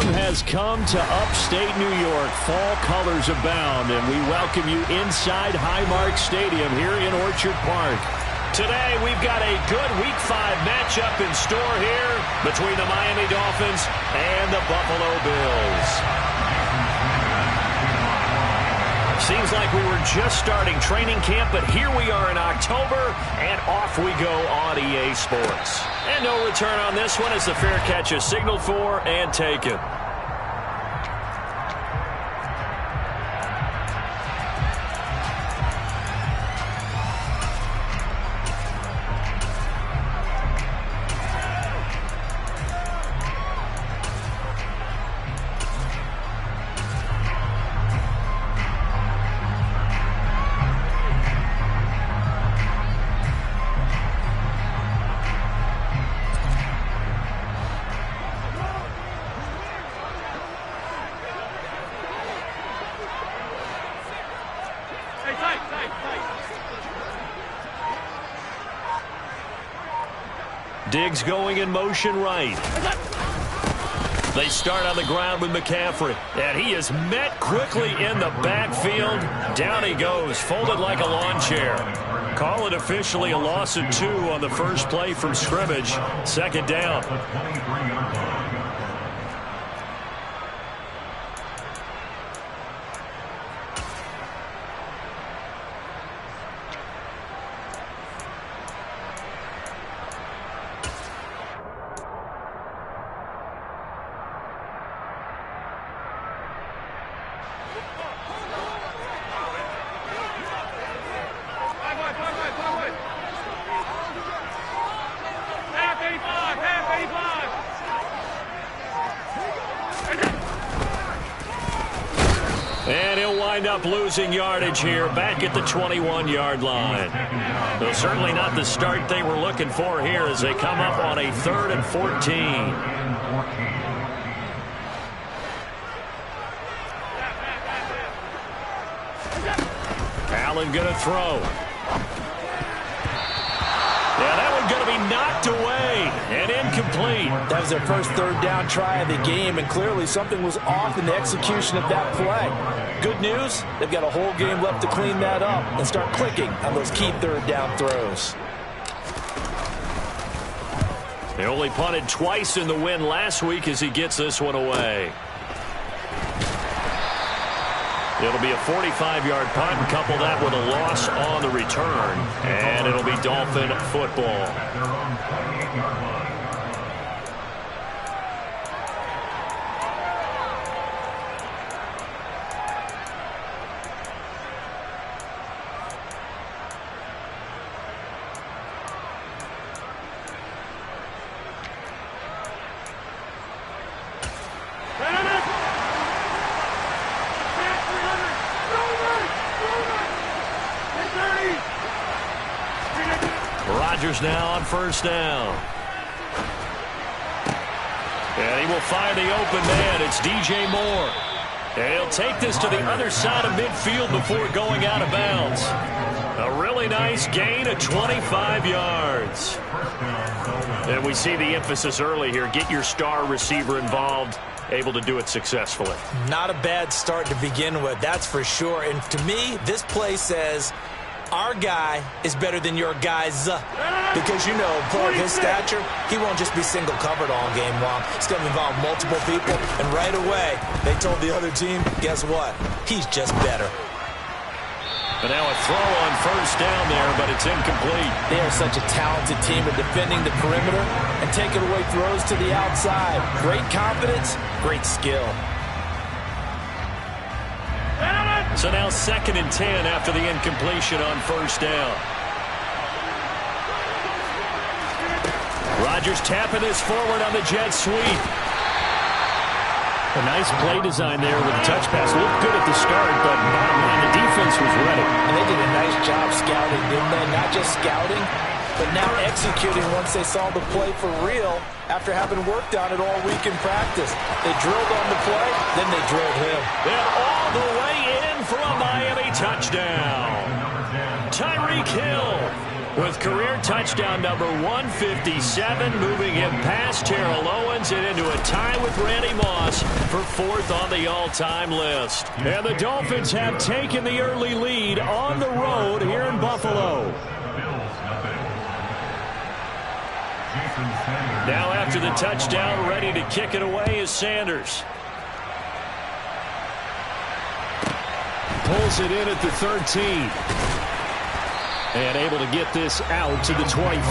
Autumn has come to upstate New York. Fall colors abound, and we welcome you inside Highmark Stadium here in Orchard Park. Today, we've got a good Week 5 matchup in store here between the Miami Dolphins and the Buffalo Bills. Seems like we were just starting training camp, but here we are in October, and off we go on EA Sports. And no return on this one as the fair catch is signaled for and taken. Diggs going in motion right. They start on the ground with McCaffrey. And he is met quickly in the backfield. Down he goes, folded like a lawn chair. Call it officially a loss of 2 on the first play from scrimmage. Second down. And he'll wind up losing yardage here back at the 21-yard line. Well, certainly not the start they were looking for here as they come up on a 3rd and 14. Allen going to throw. Yeah, that one's going to be knocked away and incomplete. That was their first 3rd down try of the game, and clearly something was off in the execution of that play. Good news, they've got a whole game left to clean that up and start clicking on those key 3rd down throws. They only punted twice in the win last week as he gets this one away. It'll be a 45-yard punt and couple that with a loss on the return. And it'll be Dolphin football. Rodgers now on first down. And he will find the open man. It's DJ Moore. And he'll take this to the other side of midfield before going out of bounds. A really nice gain of 25 yards. And we see the emphasis early here. Get your star receiver involved. Able to do it successfully. Not a bad start to begin with, that's for sure. And to me, this play says our guy is better than your guy's. Because, you know, for his stature, he won't just be single covered all game long. It's going to involve multiple people. And right away, they told the other team, guess what? He's just better. But now a throw on first down there, but it's incomplete. They are such a talented team at defending the perimeter and taking away throws to the outside. Great confidence, great skill. So now 2nd and 10 after the incompletion on first down. Rodgers tapping this forward on the jet sweep. A nice play design there with the touch pass. Looked good at the start, but bottom line, the defense was ready. And they did a nice job scouting, didn't they? Not just scouting, but now executing once they saw the play for real after having worked on it all week in practice. They drilled on the play, then they drilled him. And all the way in for a Miami touchdown. Tyreek Hill with career touchdown number 157, moving him past Terrell Owens and into a tie with Randy Moss for 4th on the all-time list. And the Dolphins have taken the early lead on the road here in Buffalo. Now after the touchdown, ready to kick it away is Sanders. Pulls it in at the 13. And able to get this out to the 25.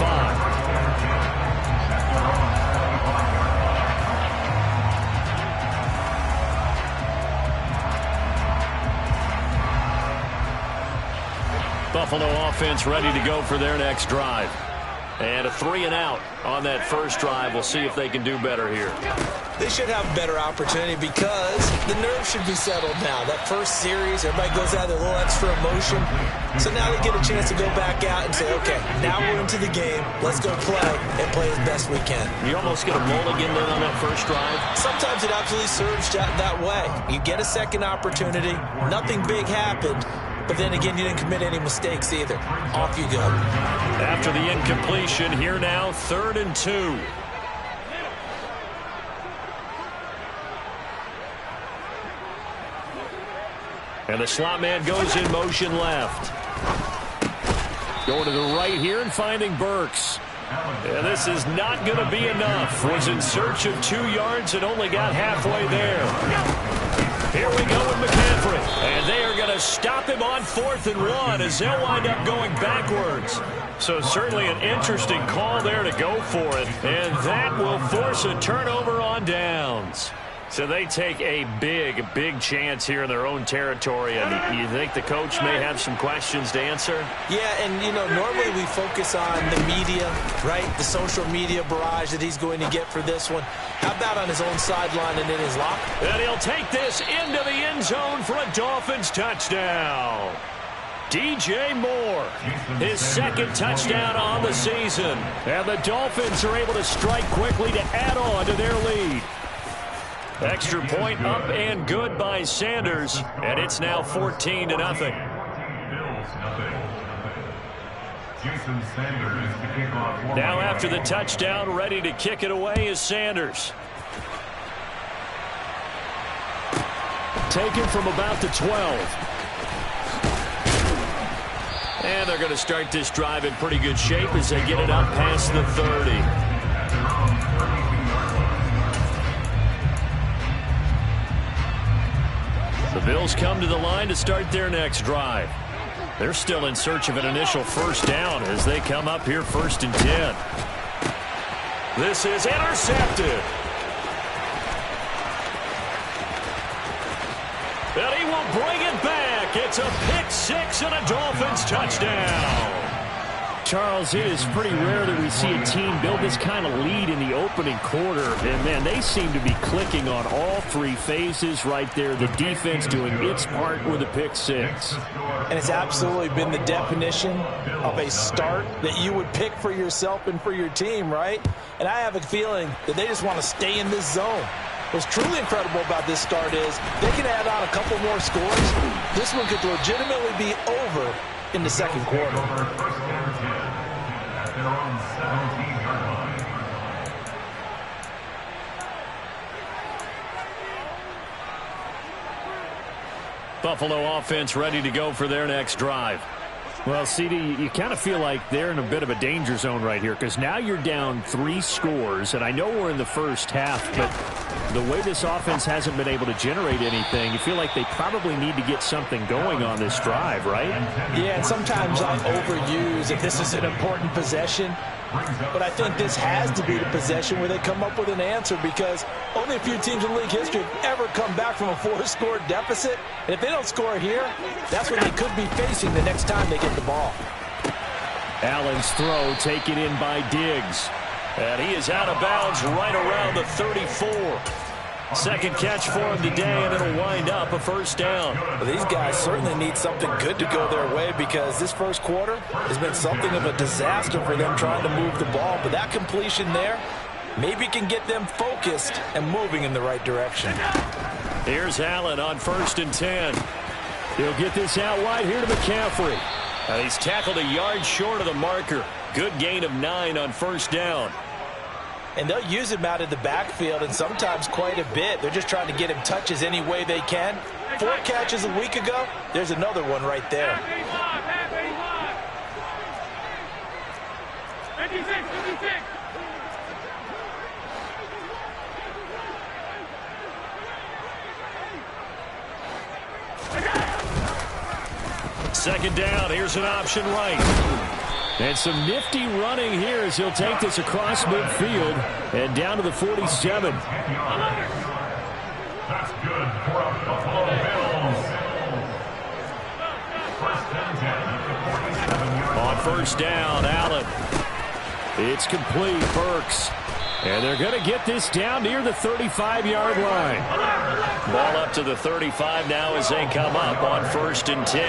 Buffalo offense ready to go for their next drive. And a 3-and-out on that first drive. We'll see if they can do better here. They should have a better opportunity because the nerves should be settled now. That first series, everybody goes out with a little extra emotion. So now they get a chance to go back out and say, okay, now we're into the game. Let's go play and play as best we can. You almost get a mulligan then on that first drive. Sometimes it absolutely serves that way. You get a second opportunity. Nothing big happened. But then again, you didn't commit any mistakes either. Off you go. After the incompletion, here now, 3rd and 2. And the slot man goes in motion left. Going to the right here and finding Burks. And this is not going to be enough. Was in search of 2 yards and only got halfway there. Here we go with McCaffrey. And they are going to stop him on 4th and 1 as they'll wind up going backwards. So certainly an interesting call there to go for it. And that will force a turnover on downs. So they take a big chance here in their own territory. And you think the coach may have some questions to answer? Yeah, and, you know, normally we focus on the media, right? The social media barrage that he's going to get for this one. How about on his own sideline and in his locker? And he'll take this into the end zone for a Dolphins touchdown. DJ Moore, his 2nd touchdown on the season. And the Dolphins are able to strike quickly to add on to their lead. Extra point up and good by Sanders, and it's now 14-0. Now after the touchdown, ready to kick it away is Sanders. Taken from about the 12. And they're going to start this drive in pretty good shape as they get it up past the 30. The Bills come to the line to start their next drive. They're still in search of an initial first down as they come up here 1st and 10. This is intercepted. And he will bring it back. It's a pick-6 and a Dolphins touchdown. Charles, it is pretty rare that we see a team build this kind of lead in the opening quarter. And, man, they seem to be clicking on all 3 phases right there. The defense doing its part with a pick-6. And it's absolutely been the definition of a start that you would pick for yourself and for your team, right? And I have a feeling that they just want to stay in this zone. What's truly incredible about this start is they can add on a couple more scores. This one could legitimately be over in the second quarter. Buffalo offense ready to go for their next drive. Well, CD, you kind of feel like they're in a bit of a danger zone right here because now you're down 3 scores, and I know we're in the first half, but the way this offense hasn't been able to generate anything, you feel like they probably need to get something going on this drive, right? Yeah, and sometimes I overuse if this is an important possession. But I think this has to be the possession where they come up with an answer because only a few teams in league history have ever come back from a 4-score deficit. And if they don't score here, that's what they could be facing the next time they get the ball. Allen's throw taken in by Diggs. And he is out of bounds right around the 34. Second catch for him today, and it'll wind up a first down. Well, these guys certainly need something good to go their way because this first quarter has been something of a disaster for them trying to move the ball. But that completion there maybe can get them focused and moving in the right direction. Here's Allen on 1st and 10. He'll get this out wide here to McCaffrey. And he's tackled a yard short of the marker. Good gain of 9 on first down. And they'll use him out of the backfield, and sometimes quite a bit. They're just trying to get him touches any way they can. 4 catches a week ago. There's another one right there. Second down. Here's an option right. And some nifty running here as he'll take this across midfield and down to the 47. That's good for a Buffalo Bills. On first down, Allen. It's complete. Burks. And they're going to get this down near the 35-yard line. Ball up to the 35 now as they come up on 1st and 10.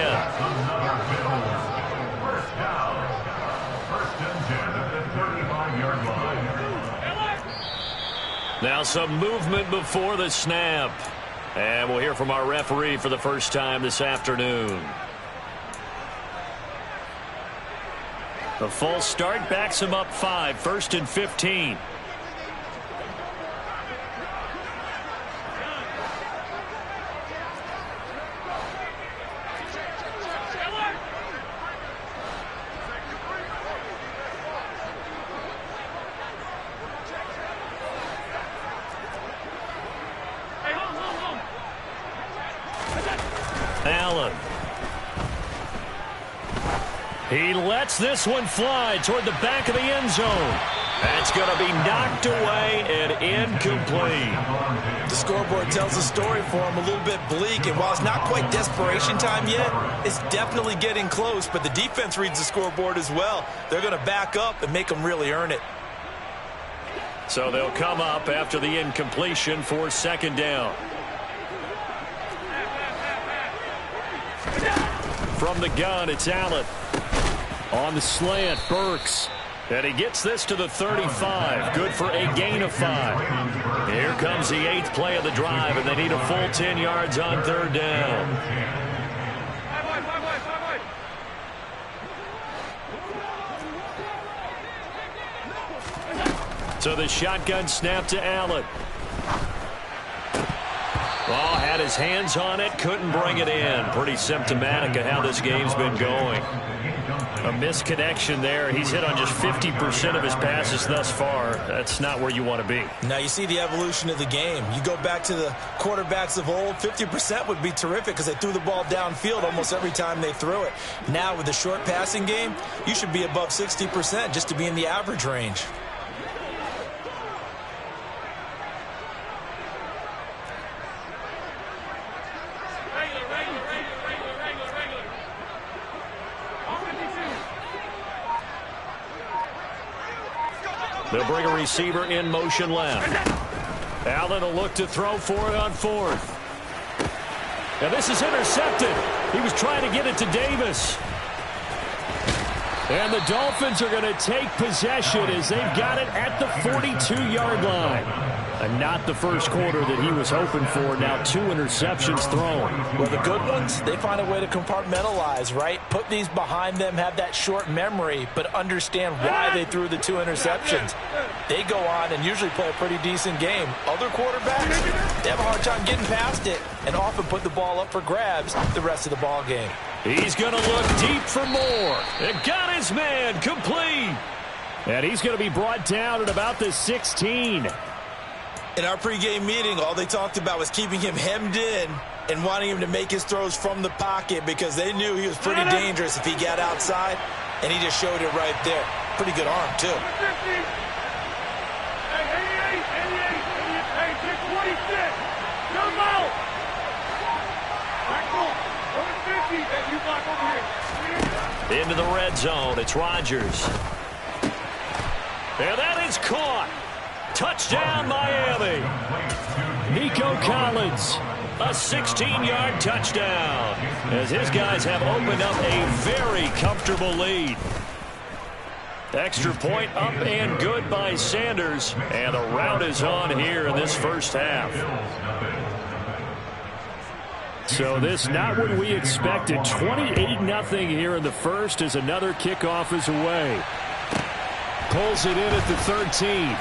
Now some movement before the snap. And we'll hear from our referee for the first time this afternoon. A false start backs him up 5, 1st and 15. Allen. He lets this one fly toward the back of the end zone. That's going to be knocked away and incomplete. The scoreboard tells a story for him, a little bit bleak, and while it's not quite desperation time yet, it's definitely getting close, but the defense reads the scoreboard as well. They're going to back up and make them really earn it. So they'll come up after the incompletion for 2nd down. From the gun, it's Allen. On the slant, Burks. And he gets this to the 35. Good for a gain of 5. Here comes the 8th play of the drive, and they need a full 10 yards on 3rd down. So the shotgun snap to Allen. Oh, had his hands on it, couldn't bring it in. Pretty symptomatic of how this game's been going. A misconnection there. He's hit on just 50% of his passes thus far. That's not where you want to be. Now you see the evolution of the game. You go back to the quarterbacks of old, 50% would be terrific because they threw the ball downfield almost every time they threw it. Now with the short passing game, you should be above 60% just to be in the average range. They'll bring a receiver in motion left. Allen will look to throw for it on 4th. And this is intercepted. He was trying to get it to Davis. And the Dolphins are going to take possession as they've got it at the 42-yard line. And not the first quarter that he was hoping for. Now 2 interceptions thrown. Well, the good ones, they find a way to compartmentalize, right? Put these behind them, have that short memory, but understand why they threw the 2 interceptions. They go on and usually play a pretty decent game. Other quarterbacks, they have a hard time getting past it and often put the ball up for grabs the rest of the ball game. He's going to look deep for more. And got his man complete. And he's going to be brought down at about the 16. In our pregame meeting, all they talked about was keeping him hemmed in and wanting him to make his throws from the pocket because they knew he was pretty dangerous if he got outside, and he just showed it right there. Pretty good arm, too. Into the red zone, it's Rodgers. And that is caught. Touchdown, Miami. Nico Collins, a 16-yard touchdown, as his guys have opened up a very comfortable lead. Extra point up and good by Sanders, and the rout is on here in this first half. So this not what we expected. 28-0 here in the first as another kickoff is away. Pulls it in at the 13.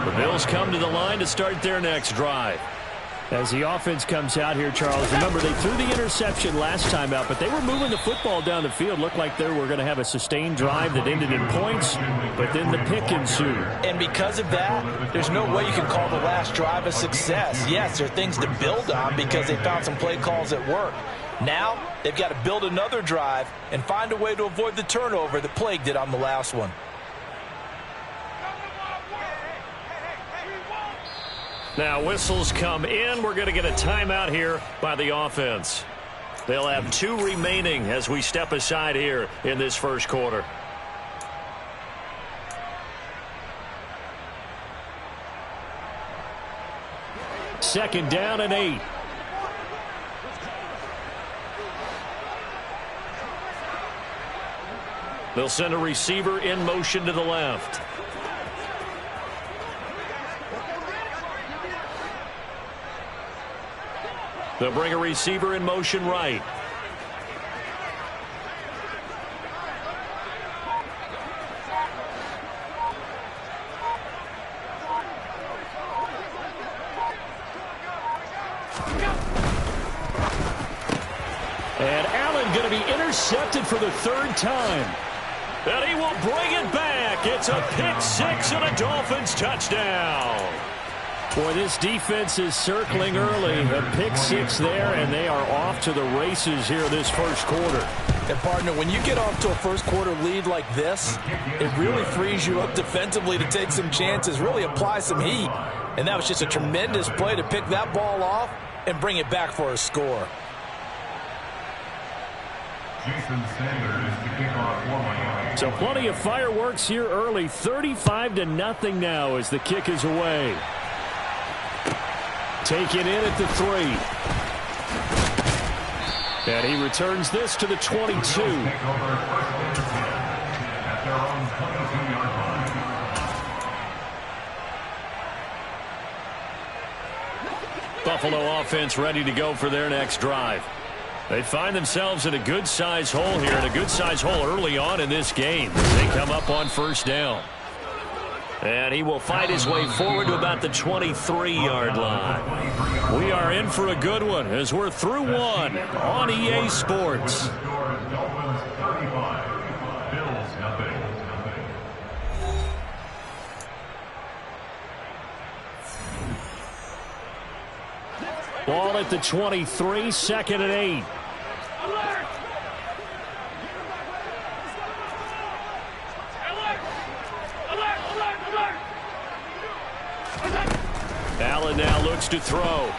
The Bills come to the line to start their next drive. As the offense comes out here, Charles, remember they threw the interception last time out, but they were moving the football down the field. Looked like they were going to have a sustained drive that ended in points, but then the pick ensued. And because of that, there's no way you can call the last drive a success. Yes, there are things to build on because they found some play calls that work. Now, they've got to build another drive and find a way to avoid the turnover that plagued it on the last one. Now whistles come in. We're going to get a timeout here by the offense. They'll have 2 remaining as we step aside here in this first quarter. Second down and 8. They'll send a receiver in motion to the left. They'll bring a receiver in motion right. And Allen going to be intercepted for the 3rd time. And he will bring it back. It's a pick 6 and a Dolphins touchdown. Boy, this defense is circling early. A pick 6 there, and they are off to the races here this first quarter. And, partner, when you get off to a first quarter lead like this, it really frees you up defensively to take some chances, really apply some heat. And that was just a tremendous play to pick that ball off and bring it back for a score. Jason Sanders to kick off for Miami. So plenty of fireworks here early. 35-0 now as the kick is away. Take it in at the 3. And he returns this to the 22. Take over first and 10 at their own 22-yard line. Buffalo offense ready to go for their next drive. They find themselves in a good-sized hole here, and a good-sized hole early on in this game. They come up on first down. And he will fight his way forward to about the 23-yard line. We are in for a good one as we're through one on EA Sports. Dolphins 35, Bills nothing. Ball at the 23, 2nd and 8. Allen now looks to throw.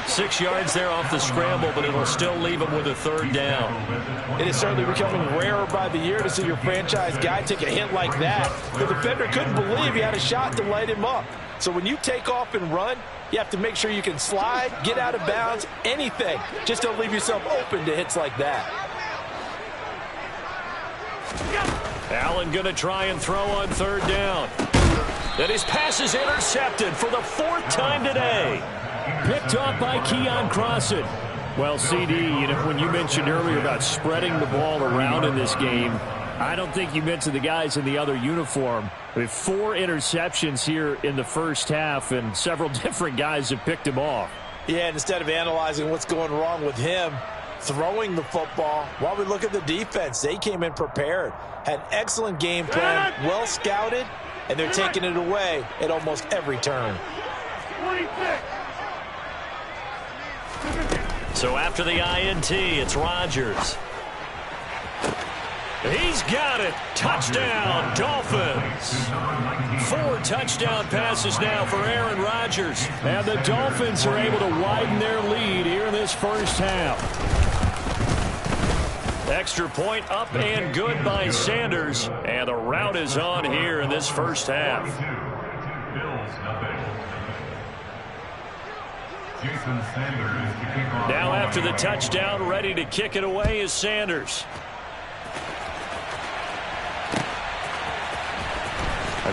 6 yards there off the scramble, but it'll still leave him with a 3rd down. It is certainly becoming rarer by the year to see your franchise guy take a hit like that. The defender couldn't believe he had a shot to light him up. So when you take off and run, you have to make sure you can slide, get out of bounds, anything. Just don't leave yourself open to hits like that. Allen going to try and throw on 3rd down. And his pass is intercepted for the 4th time today. Picked off by Keon Crossan. Well, CD, when you mentioned earlier about spreading the ball around in this game, I don't think you mentioned the guys in the other uniform. We have 4 interceptions here in the first half, and several different guys have picked him off. Yeah, and instead of analyzing what's going wrong with him, throwing the football, while we look at the defense, they came in prepared, had excellent game plan, well scouted, and they're taking it away at almost every turn. So after the INT, it's Rodgers. He's got it. Touchdown, Dolphins. 4 touchdown passes now for Aaron Rodgers. And the Dolphins are able to widen their lead here in this first half. Extra point up and good by Sanders. And the rout is on here in this first half. Jason Sanders to kick off. Now after the touchdown, ready to kick it away is Sanders.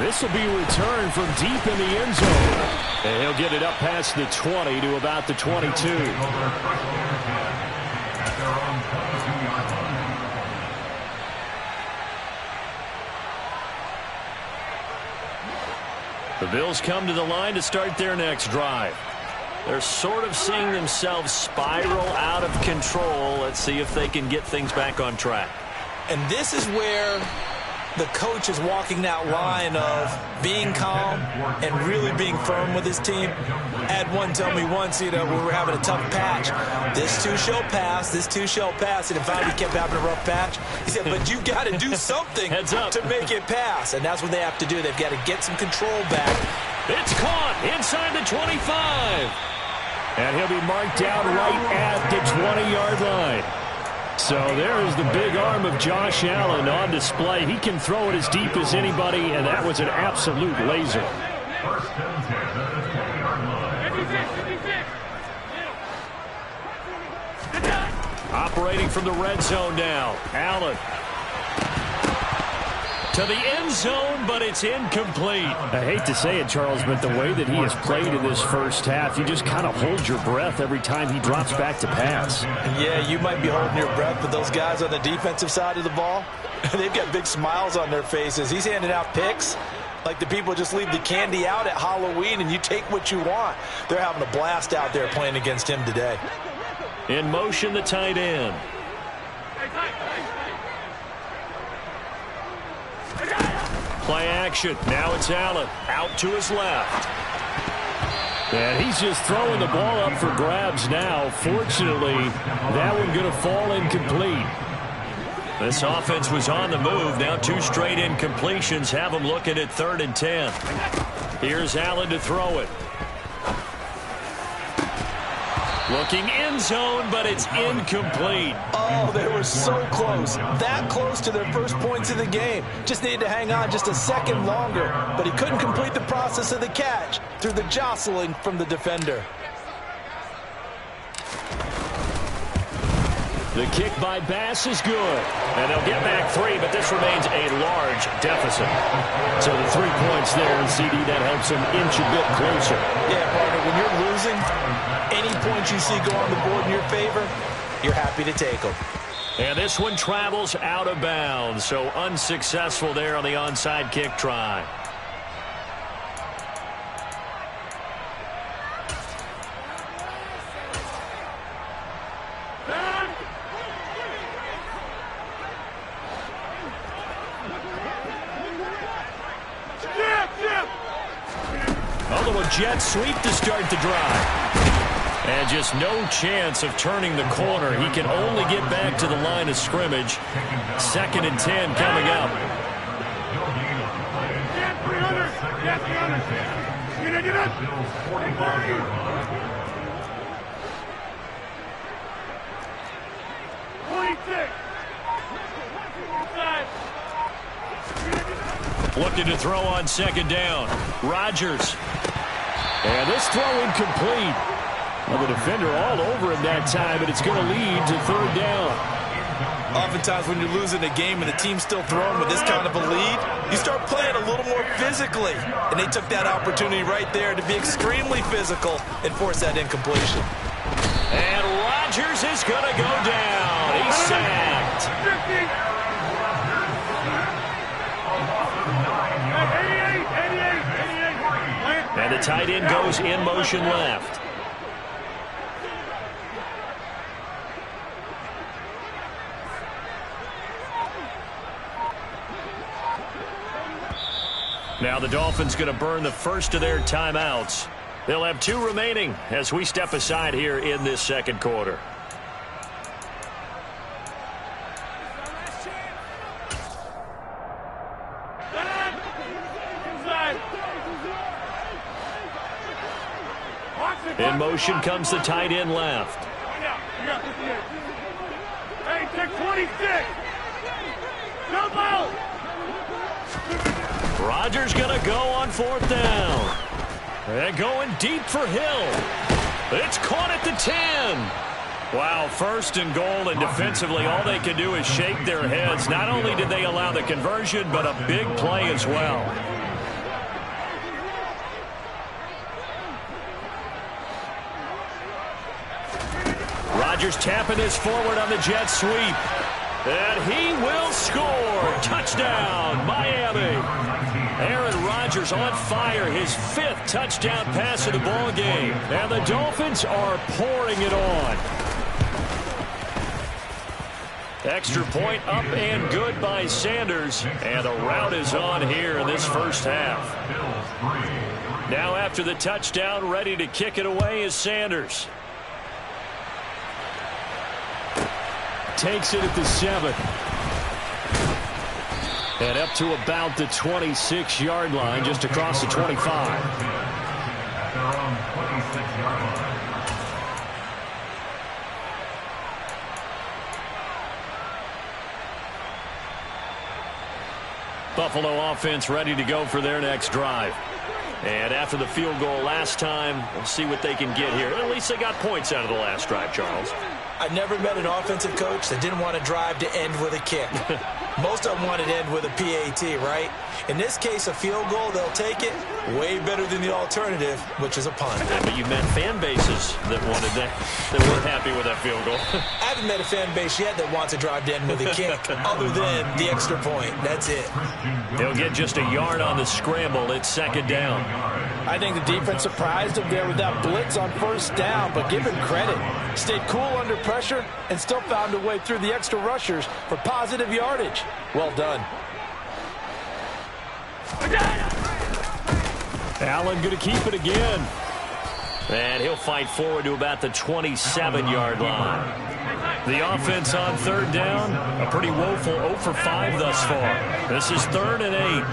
This will be returned from deep in the end zone. And he'll get it up past the 20 to about the 22. The Bills come to the line to start their next drive. They're sort of seeing themselves spiral out of control. Let's see if they can get things back on track. And this is where the coach is walking that line of being calm and really being firm with his team. I had one tell me once, when we were having a tough patch, this too shall pass, this too shall pass. And if I kept having a rough patch, he said, but you got to do something to make it pass. And that's what they have to do. They've got to get some control back. It's caught inside the 25. And he'll be marked down right at the 20-yard line. So there is the big arm of Josh Allen on display. He can throw it as deep as anybody, and that was an absolute laser. First and 10 at the 20-yard line. Operating from the red zone now. Allen to the end zone, but it's incomplete. I hate to say it, Charles, but the way that he has played in this first half, you just kind of hold your breath every time he drops back to pass. Yeah, you might be holding your breath, but those guys on the defensive side of the ball, they've got big smiles on their faces. He's handing out picks like the people just leave the candy out at Halloween and you take what you want. They're having a blast out there playing against him today. In motion, the tight end. Play action. Now it's Allen. Out to his left. And he's just throwing the ball up for grabs now. Fortunately, that one going to fall incomplete. This offense was on the move. Now 2 straight incompletions have them looking at 3rd and 10. Here's Allen to throw it. Looking end zone, but it's incomplete. Oh, they were so close. That close to their first points of the game. Just needed to hang on just a second longer. But he couldn't complete the process of the catch through the jostling from the defender. The kick by Bass is good. And they'll get back 3, but this remains a large deficit. So the 3 points there, and CD, that helps them inch a bit closer. Yeah, partner, when you're losing, any points you see go on the board in your favor, you're happy to take them. And this one travels out of bounds, so unsuccessful there on the onside kick try. A little jet sweep to start the drive. And just no chance of turning the corner. He can only get back to the line of scrimmage. 2nd and 10 coming up. Looking to throw on 2nd down. Rodgers. And this throw incomplete. Well, the defender all over him that time, but it's going to lead to 3rd down. Oftentimes when you're losing a game and the team's still throwing with this kind of a lead, you start playing a little more physically. And they took that opportunity right there to be extremely physical and force that incompletion. And Rodgers is going to go down. He's sacked. And the tight end goes in motion left. Now the Dolphins going to burn the first of their timeouts. They'll have 2 remaining as we step aside here in this 2nd quarter. In motion comes the tight end left. Hey, take 26. Jump out. Rodgers going to go on 4th down. And going deep for Hill. It's caught at the 10. Wow, 1st and goal, and defensively all they can do is shake their heads. Not only did they allow the conversion, but a big play as well. Rodgers tapping this forward on the jet sweep. And he will score. Touchdown, Miami. Aaron Rodgers on fire, his 5th touchdown pass of the ball game. And the Dolphins are pouring it on. Extra point up and good by Sanders. And the rout is on here in this first half. Now after the touchdown, ready to kick it away is Sanders. Takes it at the 7. And up to about the 26-yard line, just across the 25. At their own 26-yard line. Buffalo offense ready to go for their next drive. And after the field goal last time, we'll see what they can get here. At least they got points out of the last drive, Charles. I've never met an offensive coach that didn't want to drive to end with a kick. Most of them wanted to end with a PAT, right? In this case, a field goal, they'll take it. Way better than the alternative, which is a punt. Yeah, but you met fan bases that wanted that, that weren't happy with that field goal. I haven't met a fan base yet that wants to drive to end with a kick, other than the extra point. That's it. He'll get just a yard on the scramble. It's 2nd down. I think the defense surprised him there with that blitz on 1st down, but give him credit. Stayed cool under pressure and still found a way through the extra rushers for positive yardage. Well done. Allen going to keep it again. And he'll fight forward to about the 27-yard line. The offense on 3rd down, a pretty woeful 0 for 5 thus far. This is 3rd and 8.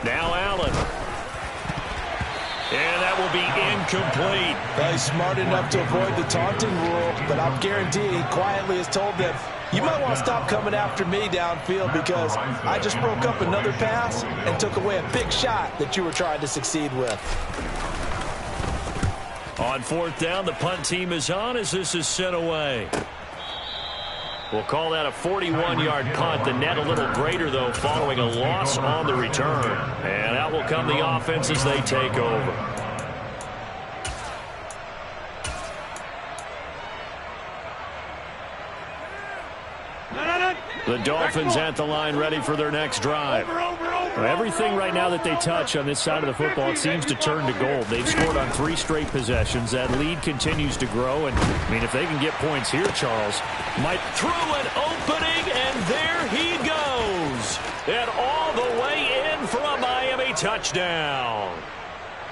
Now Allen. And that will will be incomplete. Well, he's smart enough to avoid the taunting rule, but I'll guarantee he quietly has told them, you might want to stop coming after me downfield because I just broke up another pass and took away a big shot that you were trying to succeed with. On fourth down, the punt team is on as this is sent away. We'll call that a 41-yard punt. The net a little greater, though, following a loss on the return. And out will come the offense as they take over. The Dolphins at the line ready for their next drive. Everything right now that they touch on this side of the football, it seems to turn to gold. They've scored on 3 straight possessions. That lead continues to grow. And, I mean, if they can get points here, Charles, might throw an opening, and there he goes. And all the way in for a Miami touchdown.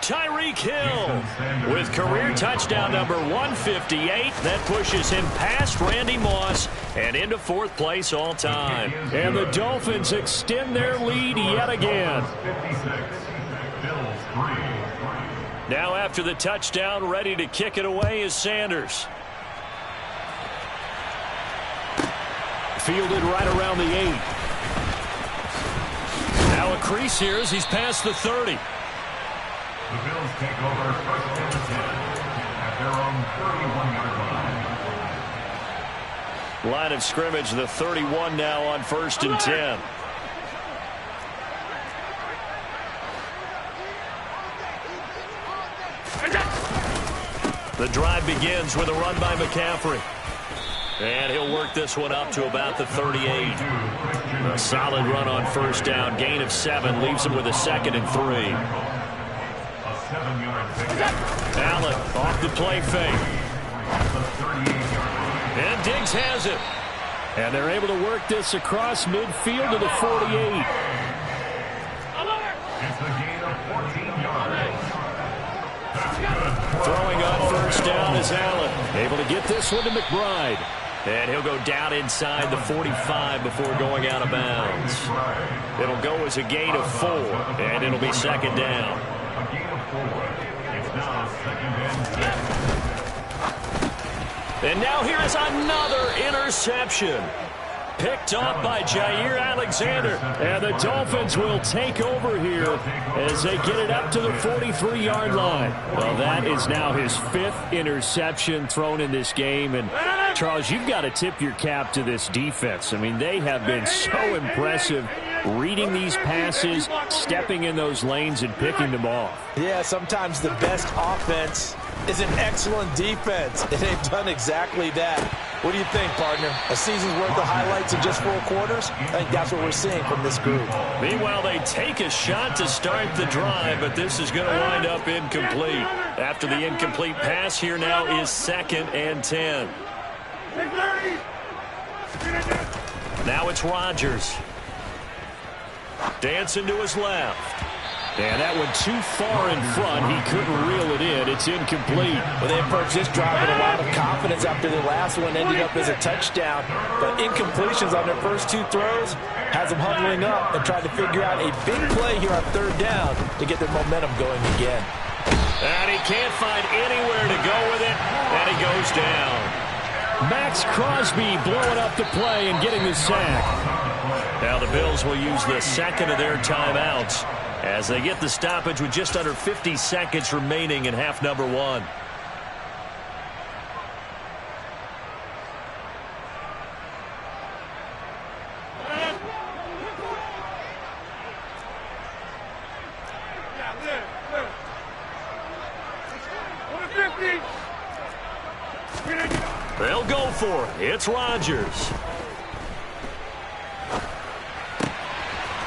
Tyreek Hill with career touchdown number 158. That pushes him past Randy Moss and into 4th place all time. And the Dolphins extend their lead yet again. Now after the touchdown, ready to kick it away is Sanders. Fielded right around the 8. Now a crease here as he's past the 30. The Bills take over first and 10 at their own 31-yard line. Line of scrimmage, the 31 now on 1st and 10. The drive begins with a run by McCaffrey. And he'll work this one up to about the 38. A solid run on 1st down. Gain of 7 leaves him with a 2nd and 3. Allen off the play fake. And Diggs has it. And they're able to work this across midfield to the 48. It's a gain of 14 yards. Throwing on 1st down is Allen. Able to get this one to McBride. And he'll go down inside the 45 before going out of bounds. It'll go as a gain of 4, and it'll be 2nd down. A gain of 4. It's now 2nd and 10. And now here is another interception. Picked off by Jair Alexander. And the Dolphins will take over here as they get it up to the 43-yard line. Well, that is now his 5th interception thrown in this game. And, Charles, you've got to tip your cap to this defense. I mean, they have been so impressive reading these passes, stepping in those lanes, and picking them off. Yeah, sometimes the best offense is an excellent defense, and they've done exactly that. What do you think, partner? A season's worth of highlights in just 4 quarters? I think that's what we're seeing from this group. Meanwhile, they take a shot to start the drive, but this is going to wind up incomplete. After the incomplete pass, here now is 2nd and 10. Now it's Rodgers. Dancing to his left. And that one too far in front. He couldn't reel it in. It's incomplete. Well, they approached this drive with a lot of confidence after the last one ended up as a touchdown. But incompletions on their first 2 throws has them huddling up and trying to figure out a big play here on 3rd down to get their momentum going again. And he can't find anywhere to go with it. And he goes down. Max Crosby blowing up the play and getting the sack. Now the Bills will use the 2nd of their timeouts as they get the stoppage with just under 50 seconds remaining in half number 1. They'll go for it. It's Rodgers.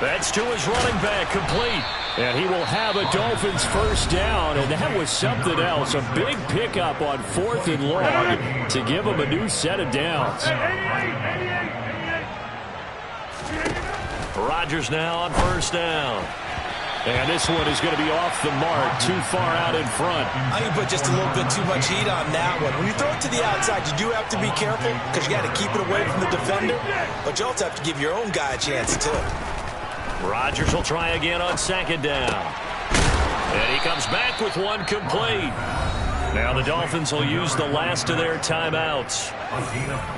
That's to his running back, complete. And he will have a Dolphins 1st down, and that was something else. A big pickup on 4th and long to give him a new set of downs. Rodgers now on 1st down. And this one is going to be off the mark, too far out in front. I think you put just a little bit too much heat on that one. When you throw it to the outside, you do have to be careful because you got to keep it away from the defender. But you also have to give your own guy a chance, too. Rodgers will try again on 2nd down. And he comes back with one complete. Now the Dolphins will use the last of their timeouts,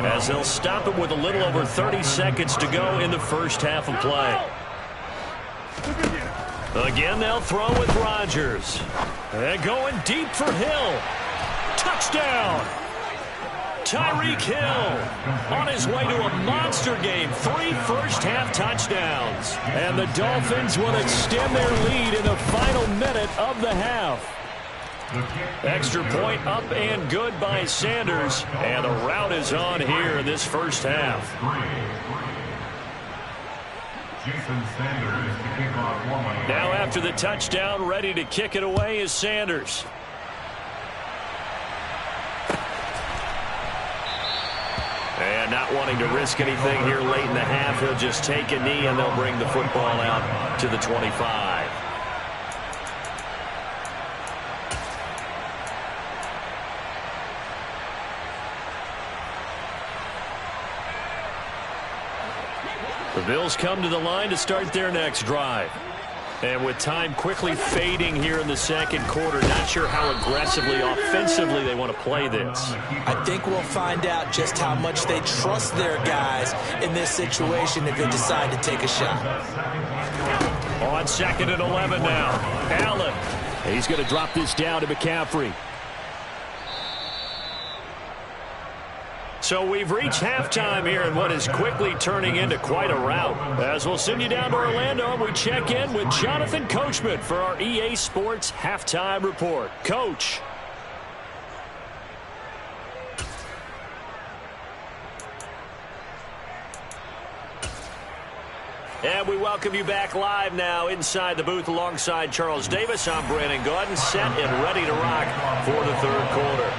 as they'll stop it with a little over 30 seconds to go in the first half of play. Again, they'll throw with Rodgers. And going deep for Hill. Touchdown! Tyreek Hill on his way to a monster game. 3 first-half touchdowns. And the Dolphins will extend their lead in the final minute of the half. Extra point up and good by Sanders. And the route is on here in this first half. Now after the touchdown, ready to kick it away is Sanders. And not wanting to risk anything here late in the half, he'll just take a knee and they'll bring the football out to the 25. The Bills come to the line to start their next drive. And with time quickly fading here in the second quarter, not sure how aggressively, offensively they want to play this. I think we'll find out just how much they trust their guys in this situation if they decide to take a shot. On 2nd and 11 now. Allen. He's going to drop this down to McCaffrey. So we've reached halftime here in what is quickly turning into quite a rout. As we'll send you down to Orlando, and we check in with Jonathan Coachman for our EA Sports Halftime Report. Coach. And we welcome you back live now inside the booth alongside Charles Davis. I'm Brandon Gaudin, set and ready to rock for the third quarter.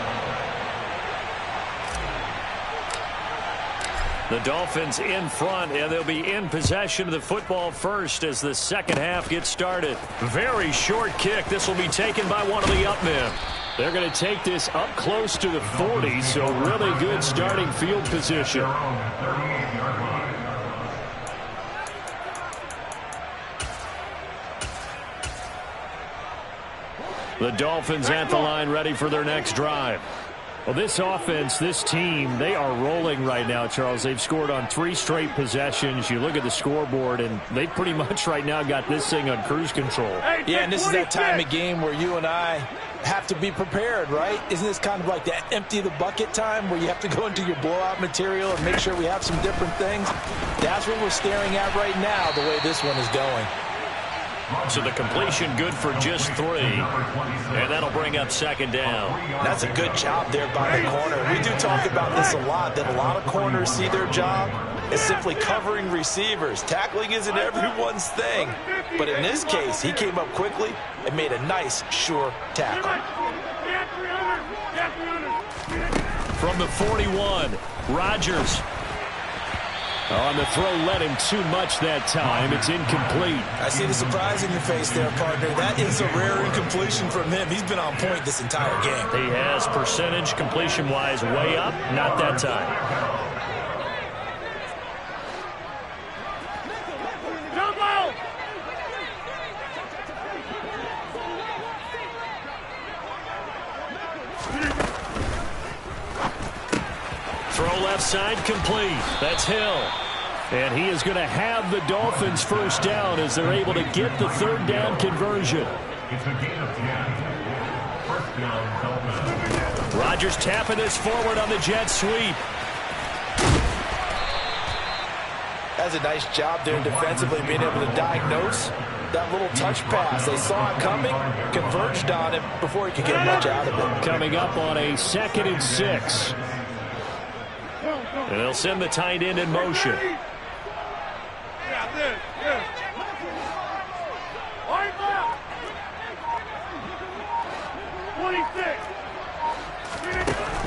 The Dolphins in front, and they'll be in possession of the football first as the second half gets started. Very short kick. This will be taken by one of the up men. They're going to take this up close to the 40, so really good starting field position. The Dolphins at the line ready for their next drive. Well, this offense, this team, they are rolling right now, Charles. They've scored on 3 straight possessions. You look at the scoreboard, and they pretty much right now got this thing on cruise control. Yeah, and this is that time of game where you and I have to be prepared, right? Isn't this kind of like that empty the bucket time where you have to go into your blowout material and make sure we have some different things? That's what we're staring at right now, the way this one is going. So the completion good for just 3. And that'll bring up second down. That's a good job there by the corner. We do talk about this a lot, that a lot of corners see their job as simply covering receivers. Tackling isn't everyone's thing. But in this case, he came up quickly and made a nice, sure tackle. From the 41, Rodgers. On the throw, led him too much that time. It's incomplete. I see the surprise in your face there, partner. That is a rare incompletion from him. He's been on point this entire game. He has percentage completion-wise way up. Not that time. Throw left side complete. That's Hill. And he is going to have the Dolphins first down as they're able to get the third down conversion. It's a gain of 10. First down, Dolphins. Rodgers tapping this forward on the jet sweep. That's a nice job there defensively, being able to diagnose that little touch pass. They saw it coming, converged on it before he could get much out of it. Coming up on a 2nd and 6. And they'll send the tight end in motion.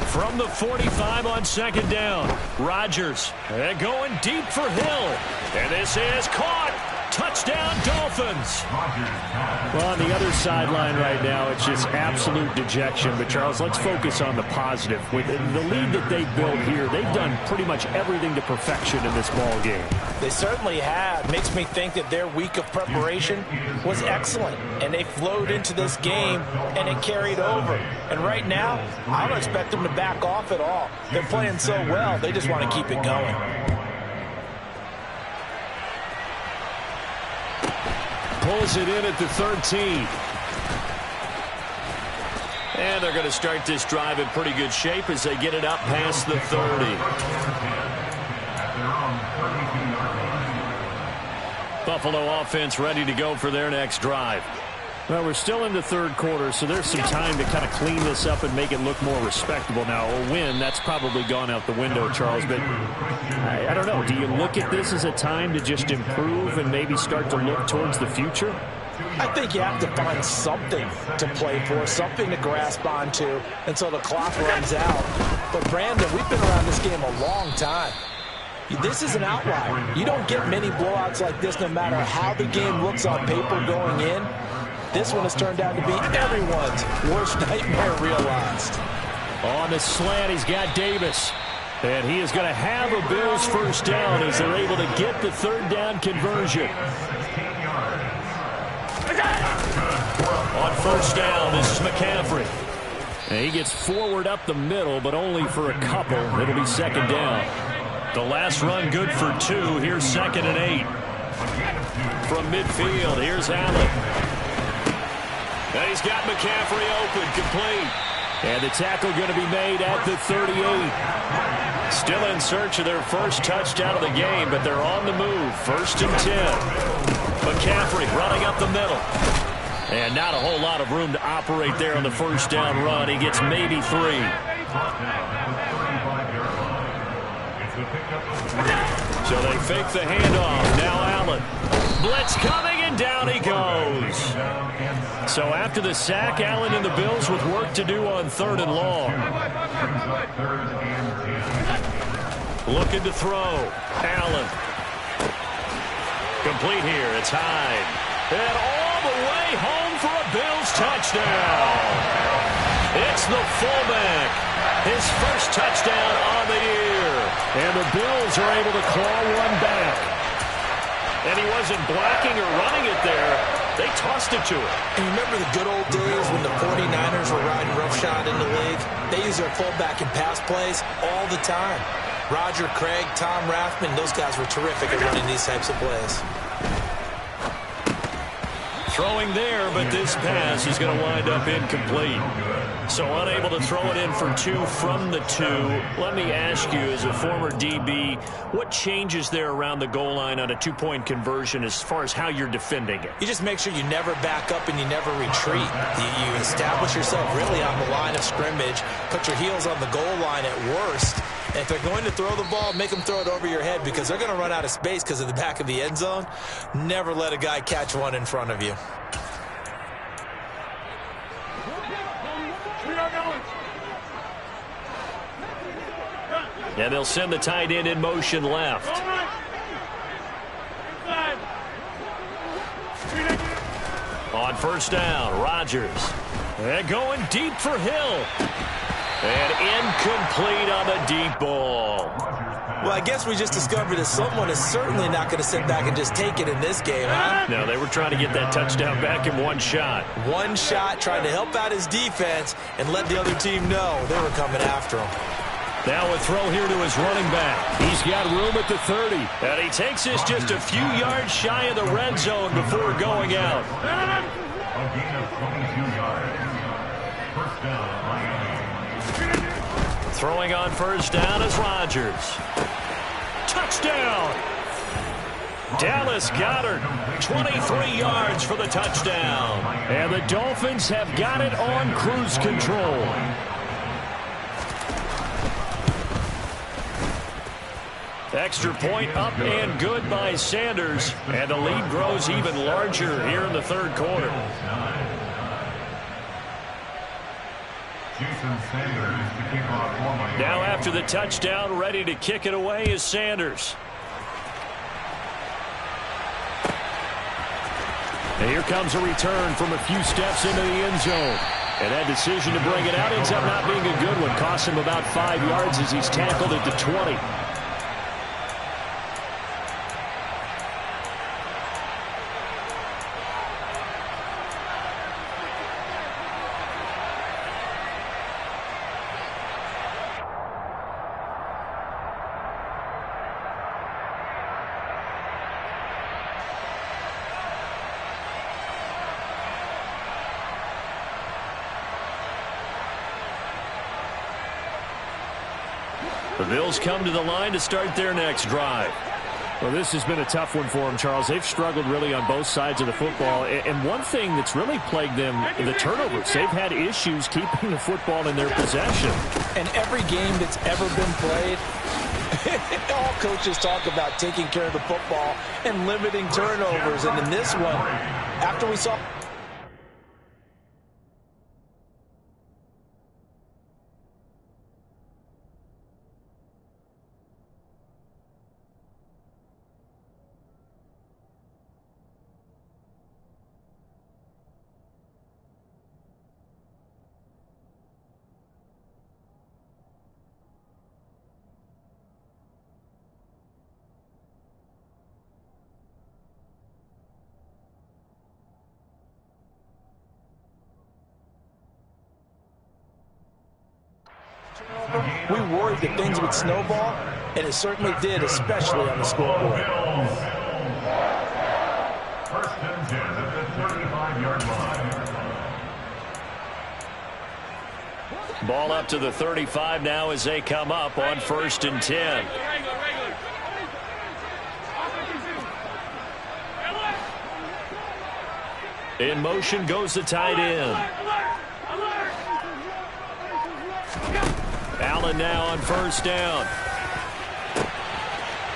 From the 45 on second down, Rodgers going deep for Hill. And this is caught. Touchdown, Dolphins. Well, on the other sideline right now, it's just absolute dejection. But, Charles, let's focus on the positive. With the lead that they've built here, they've done pretty much everything to perfection in this ball game. They certainly have. Makes me think that their week of preparation was excellent. And they flowed into this game, and it carried over. And right now, I don't expect them to back off at all. They're playing so well, they just want to keep it going. Pulls it in at the 13. And they're going to start this drive in pretty good shape as they get it up past the 30. Buffalo offense ready to go for their next drive. Well, we're still in the third quarter, so there's some time to kind of clean this up and make it look more respectable. Now, a win, that's probably gone out the window, Charles, but I don't know. Do you look at this as a time to just improve and maybe start to look towards the future? I think you have to find something to play for, something to grasp onto until the clock runs out. But, Brandon, we've been around this game a long time. This is an outlier. You don't get many blowouts like this no matter how the game looks on paper going in. This one has turned out to be everyone's worst nightmare realized. On the slant, he's got Davis. And he is going to have a Bills first down as they're able to get the third down conversion. On first down, this is McCaffrey. And he gets forward up the middle, but only for a couple. It'll be second down. The last run good for 2. Here's 2nd and 8. From midfield, here's Allen. And he's got McCaffrey open, complete. And the tackle going to be made at the 38. Still in search of their first touchdown of the game, but they're on the move. 1st and 10. McCaffrey running up the middle. And not a whole lot of room to operate there on the first down run. He gets maybe 3. So they fake the handoff. Now Allen. Blitz coming, and down he goes. So after the sack, Allen and the Bills with work to do on 3rd and long. Looking to throw. Allen. Complete here. It's Hyde. And all the way home for a Bills touchdown. It's the fullback. His first touchdown on the year. And the Bills are able to claw one back. And he wasn't blocking or running it there. They tossed it to him. And remember the good old days when the 49ers were riding roughshod in the league? They use their fullback in pass plays all the time. Roger Craig, Tom Rathman, those guys were terrific at running these types of plays. Throwing there, but this pass is going to wind up incomplete. So unable to throw it in for 2 from the 2. Let me ask you, as a former DB, what changes there around the goal line on a 2-point conversion as far as how you're defending it? You just make sure you never back up and you never retreat. You establish yourself really on the line of scrimmage, put your heels on the goal line at worst. And if they're going to throw the ball, make them throw it over your head because they're going to run out of space because of the back of the end zone. Never let a guy catch one in front of you. And they'll send the tight end in motion left. On first down, Rodgers. And going deep for Hill. And incomplete on the deep ball. Well, I guess we just discovered that someone is certainly not going to sit back and just take it in this game, huh? No, they were trying to get that touchdown back in one shot. One shot, trying to help out his defense and let the other team know they were coming after him. Now a throw here to his running back. He's got room at the 30. And he takes this just a few yards shy of the red zone before going out. A gain of 22 yards. First down, Miami. Throwing on first down is Rodgers. Touchdown! Dallas Goedert, 23 yards for the touchdown. And the Dolphins have got it on cruise control. Extra point up and good by Sanders. And the lead grows even larger here in the third quarter. Now after the touchdown, ready to kick it away is Sanders. And here comes a return from a few steps into the end zone. And that decision to bring it out ends up not being a good one. Cost him about 5 yards as he's tackled at the 20. The Bills come to the line to start their next drive. Well, this has been a tough one for them, Charles. They've struggled really on both sides of the football. And one thing that's really plagued them, the turnovers. They've had issues keeping the football in their possession. And every game that's ever been played, all coaches talk about taking care of the football and limiting turnovers. And in this one, after we saw... We worried that things would snowball, and it certainly did, especially on the scoreboard. First and 10 at the 35-yard line. Ball up to the 35 now as they come up on 1st and 10. In motion goes the tight end. Allen now on 1st down.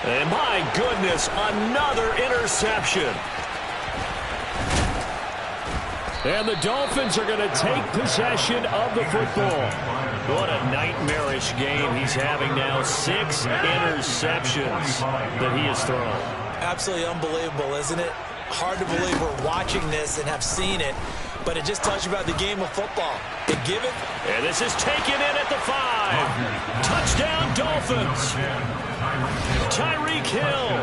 And my goodness, another interception. And the Dolphins are going to take possession of the football. What a nightmarish game he's having now. 6 interceptions that he has thrown. Absolutely unbelievable, isn't it? Hard to believe we're watching this and have seen it, but it just tells you about the game of football. They give it. And this is taken in at the 5. Touchdown, Dolphins. Tyreek Hill,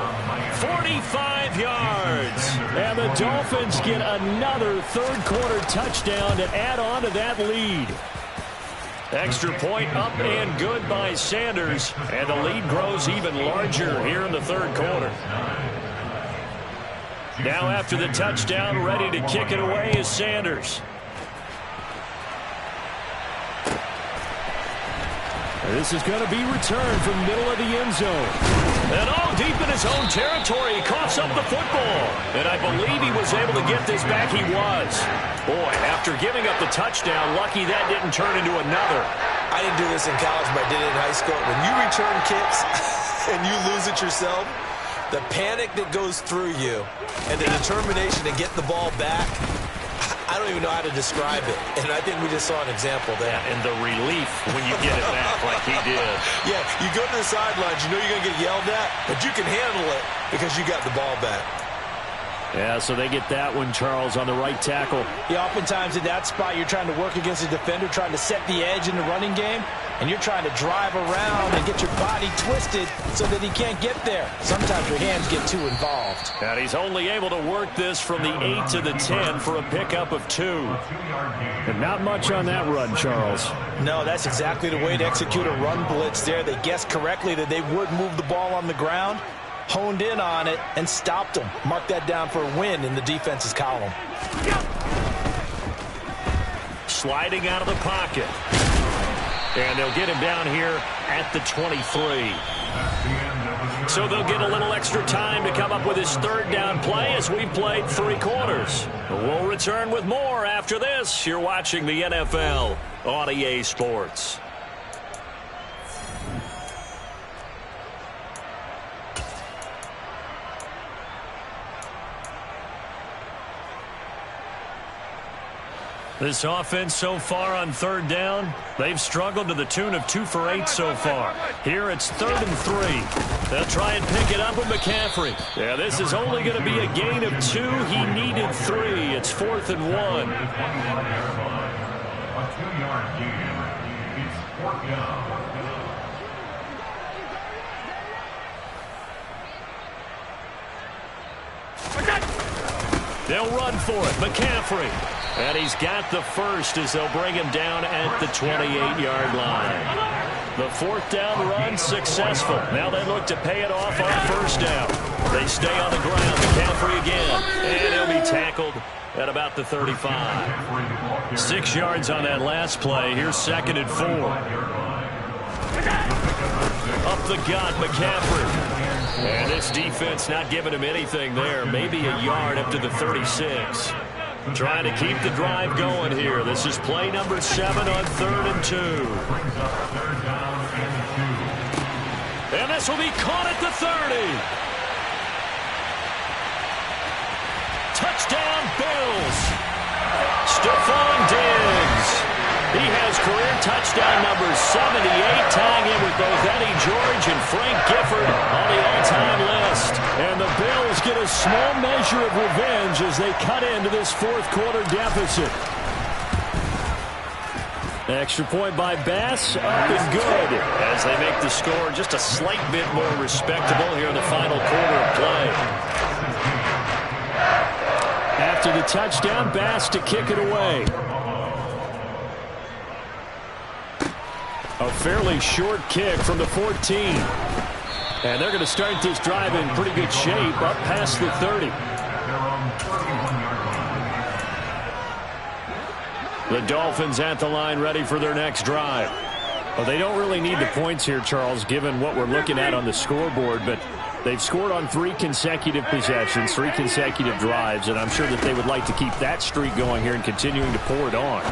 45 yards. And the Dolphins get another third-quarter touchdown to add on to that lead. Extra point up and good by Sanders. And the lead grows even larger here in the third quarter. Now after the touchdown, ready to kick it away is Sanders. This is going to be returned from middle of the end zone. And deep in his own territory, he coughs up the football. And I believe he was able to get this back. He was. Boy, after giving up the touchdown, lucky that didn't turn into another. I didn't do this in college, but I did it in high school. When you return kicks and you lose it yourself, the panic that goes through you and the determination to get the ball back, I don't even know how to describe it. And I think we just saw an example there. Yeah, and the relief when you get it back like he did. Yeah, you go to the sidelines, you know you're going to get yelled at, but you can handle it because you got the ball back. Yeah, so they get that one, Charles, on the right tackle. Yeah, oftentimes in that spot, you're trying to work against a defender, trying to set the edge in the running game, and you're trying to drive around and get your body twisted so that he can't get there. Sometimes your hands get too involved. And he's only able to work this from the 8 to the 10 for a pickup of 2. And not much on that run, Charles. No, that's exactly the way to execute a run blitz there. They guessed correctly that they would move the ball on the ground, honed in on it, and stopped them. Mark that down for a win in the defense's column. Sliding out of the pocket. And they'll get him down here at the 23. So they'll get a little extra time to come up with his third down play as we've played 3 quarters. We'll return with more after this. You're watching the NFL on EA Sports. This offense so far on third down, they've struggled to the tune of 2 for 8 so far. Here it's 3rd and 3. They'll try and pick it up with McCaffrey. Yeah, this is only going to be a gain of 2. He needed 3. It's 4th and 1. A 2-yard gain. It's 4th down. They'll run for it. McCaffrey. And he's got the first as they'll bring him down at the 28-yard line. The 4th down run successful. Now they look to pay it off on 1st down. They stay on the ground. McCaffrey again. And he'll be tackled at about the 35. 6 yards on that last play. Here's 2nd and 4. Up the gut, McCaffrey. And this defense not giving him anything there. Maybe a yard up to the 36. Trying to keep the drive going here. This is play number 7 on 3rd and 2. And this will be caught at the 30. Touchdown, Bills. Stephon Diggs. He has career touchdown number 78, tying in with both Eddie George and Frank Gifford on the all-time list. And the Bills get a small measure of revenge as they cut into this 4th quarter deficit. Extra point by Bass, up and good. As they make the score just a slight bit more respectable here in the final quarter of play. After the touchdown, Bass to kick it away. A fairly short kick from the 14. And they're going to start this drive in pretty good shape up past the 30. The Dolphins at the line ready for their next drive. Well, they don't really need the points here, Charles, given what we're looking at on the scoreboard, but they've scored on 3 consecutive possessions, 3 consecutive drives, and I'm sure that they would like to keep that streak going here and continuing to pour it on.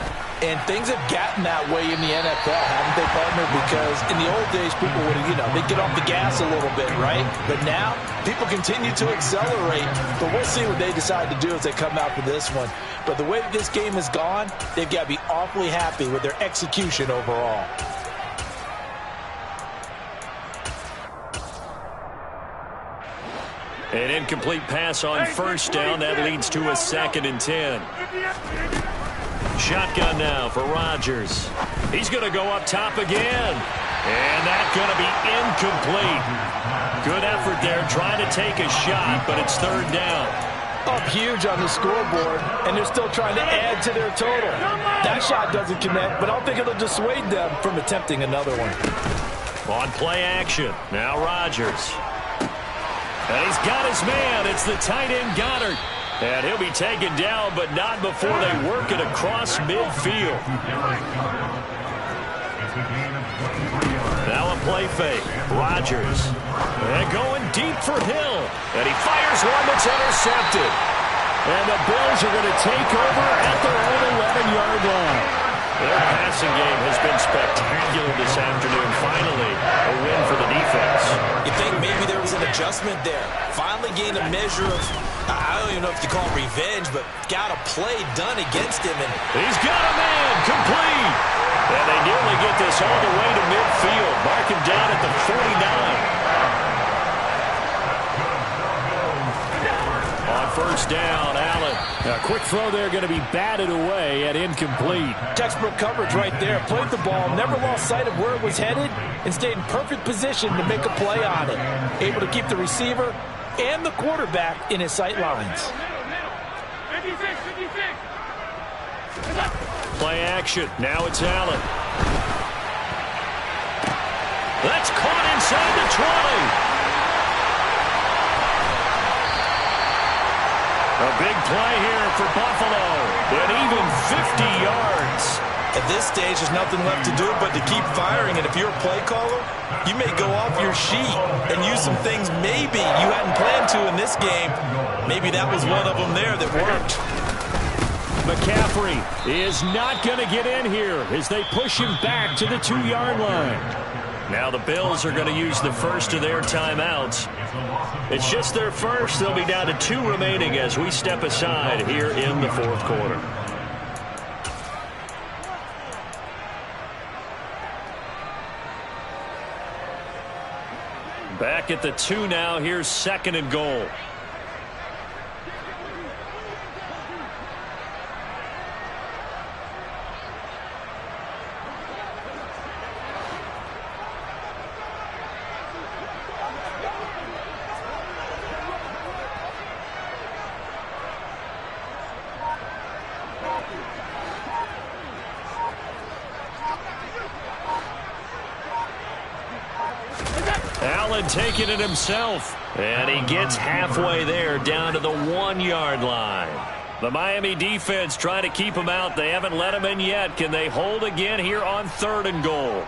And things have gotten that way in the NFL, haven't they, partner? Because in the old days, people would, they'd get off the gas a little bit, right? But now, people continue to accelerate. But we'll see what they decide to do as they come out for this one. But the way that this game has gone, they've got to be awfully happy with their execution overall. An incomplete pass on 1st down. That leads to a 2nd and 10. Shotgun now for Rodgers. He's going to go up top again. And that's going to be incomplete. Good effort there trying to take a shot, but it's 3rd down. Up huge on the scoreboard, and they're still trying to add to their total. That shot doesn't connect, but I don't think it'll dissuade them from attempting another one. On play action, now Rodgers. And he's got his man. It's the tight end Goddard. And he'll be taken down, but not before they work it across midfield. Now a play fake. Rodgers. And going deep for Hill. And he fires one that's intercepted. And the Bills are going to take over at their own 11-yard line. Their passing game has been spectacular this afternoon. Finally, a win for the defense. You think maybe there was an adjustment there? Finally gained a measure of, I don't even know if you call it revenge, but got a play done against him. And he's got a man, complete. And they nearly get this all the way to midfield. Mark him down at the 49. On 1st down, Allen. A quick throw there going to be batted away at incomplete. Textbook coverage right there. Played the ball, never lost sight of where it was headed, and stayed in perfect position to make a play on it. Able to keep the receiver and the quarterback in his sight lines. Play action. Now it's Allen. That's caught inside the 20. A big play here for Buffalo. And even 50 yards. At this stage, there's nothing left to do but to keep firing. And if you're a play caller, you may go off your sheet and use some things maybe you hadn't planned to in this game. Maybe that was one of them there that worked. McCaffrey is not going to get in here as they push him back to the 2-yard line. Now the Bills are going to use the first of their timeouts. It's just their first. They'll be down to 2 remaining as we step aside here in the 4th quarter. Back at the 2 now. Here's 2nd and goal. Allen taking it himself. And he gets halfway there, down to the 1-yard line. The Miami defense trying to keep him out. They haven't let him in yet. Can they hold again here on 3rd and goal?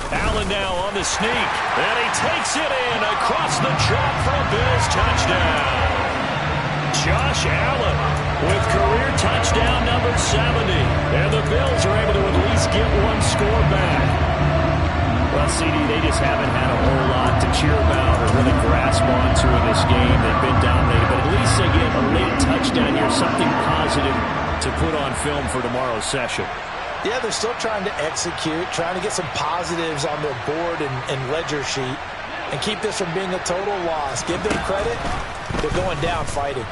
Allen now on the sneak, and he takes it in across the chalk for a Bills touchdown. Josh Allen with career touchdown number 70, and the Bills are able to at least get one score back. Well, CD, they just haven't had a whole lot to cheer about or really grasp onto in this game. They've been dominated, but at least they get a late touchdown here, something positive to put on film for tomorrow's session. Yeah, they're still trying to execute, trying to get some positives on their board and ledger sheet and keep this from being a total loss. Give them credit. They're going down fighting.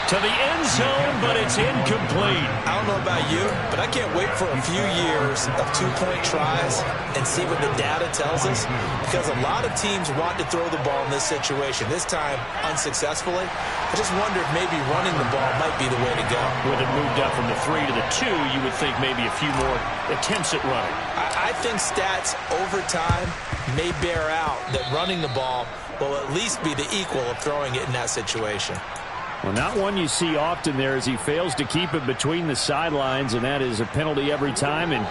To the end zone, but it's incomplete. I don't know about you, but I can't wait for a few years of 2-point tries and see what the data tells us, because a lot of teams want to throw the ball in this situation. This time, unsuccessfully. I just wonder if maybe running the ball might be the way to go. With it moved up from the 3 to the 2, you would think maybe a few more attempts at running. I think stats over time may bear out that running the ball will at least be the equal of throwing it in that situation. Well, not one you see often there as he fails to keep it between the sidelines, and that is a penalty every time, and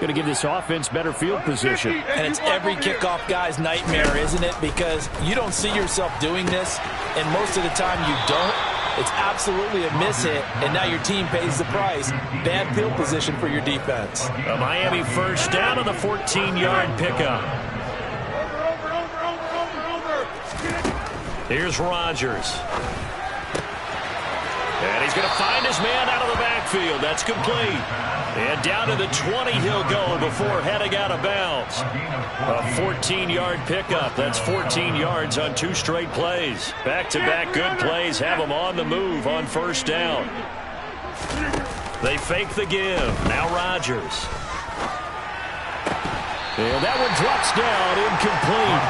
going to give this offense better field position. And it's every kickoff guy's nightmare, isn't it? Because you don't see yourself doing this, and most of the time you don't. It's absolutely a mishit, and now your team pays the price. Bad field position for your defense. A Miami first down on the 14-yard pickup. Here's Rodgers. And he's going to find his man out of the backfield. That's complete. And down to the 20 he'll go before heading out of bounds. A 14-yard pickup. That's 14 yards on 2 straight plays. Back-to-back good plays have them on the move on first down. They fake the give. Now Rodgers. And that one drops down, incomplete.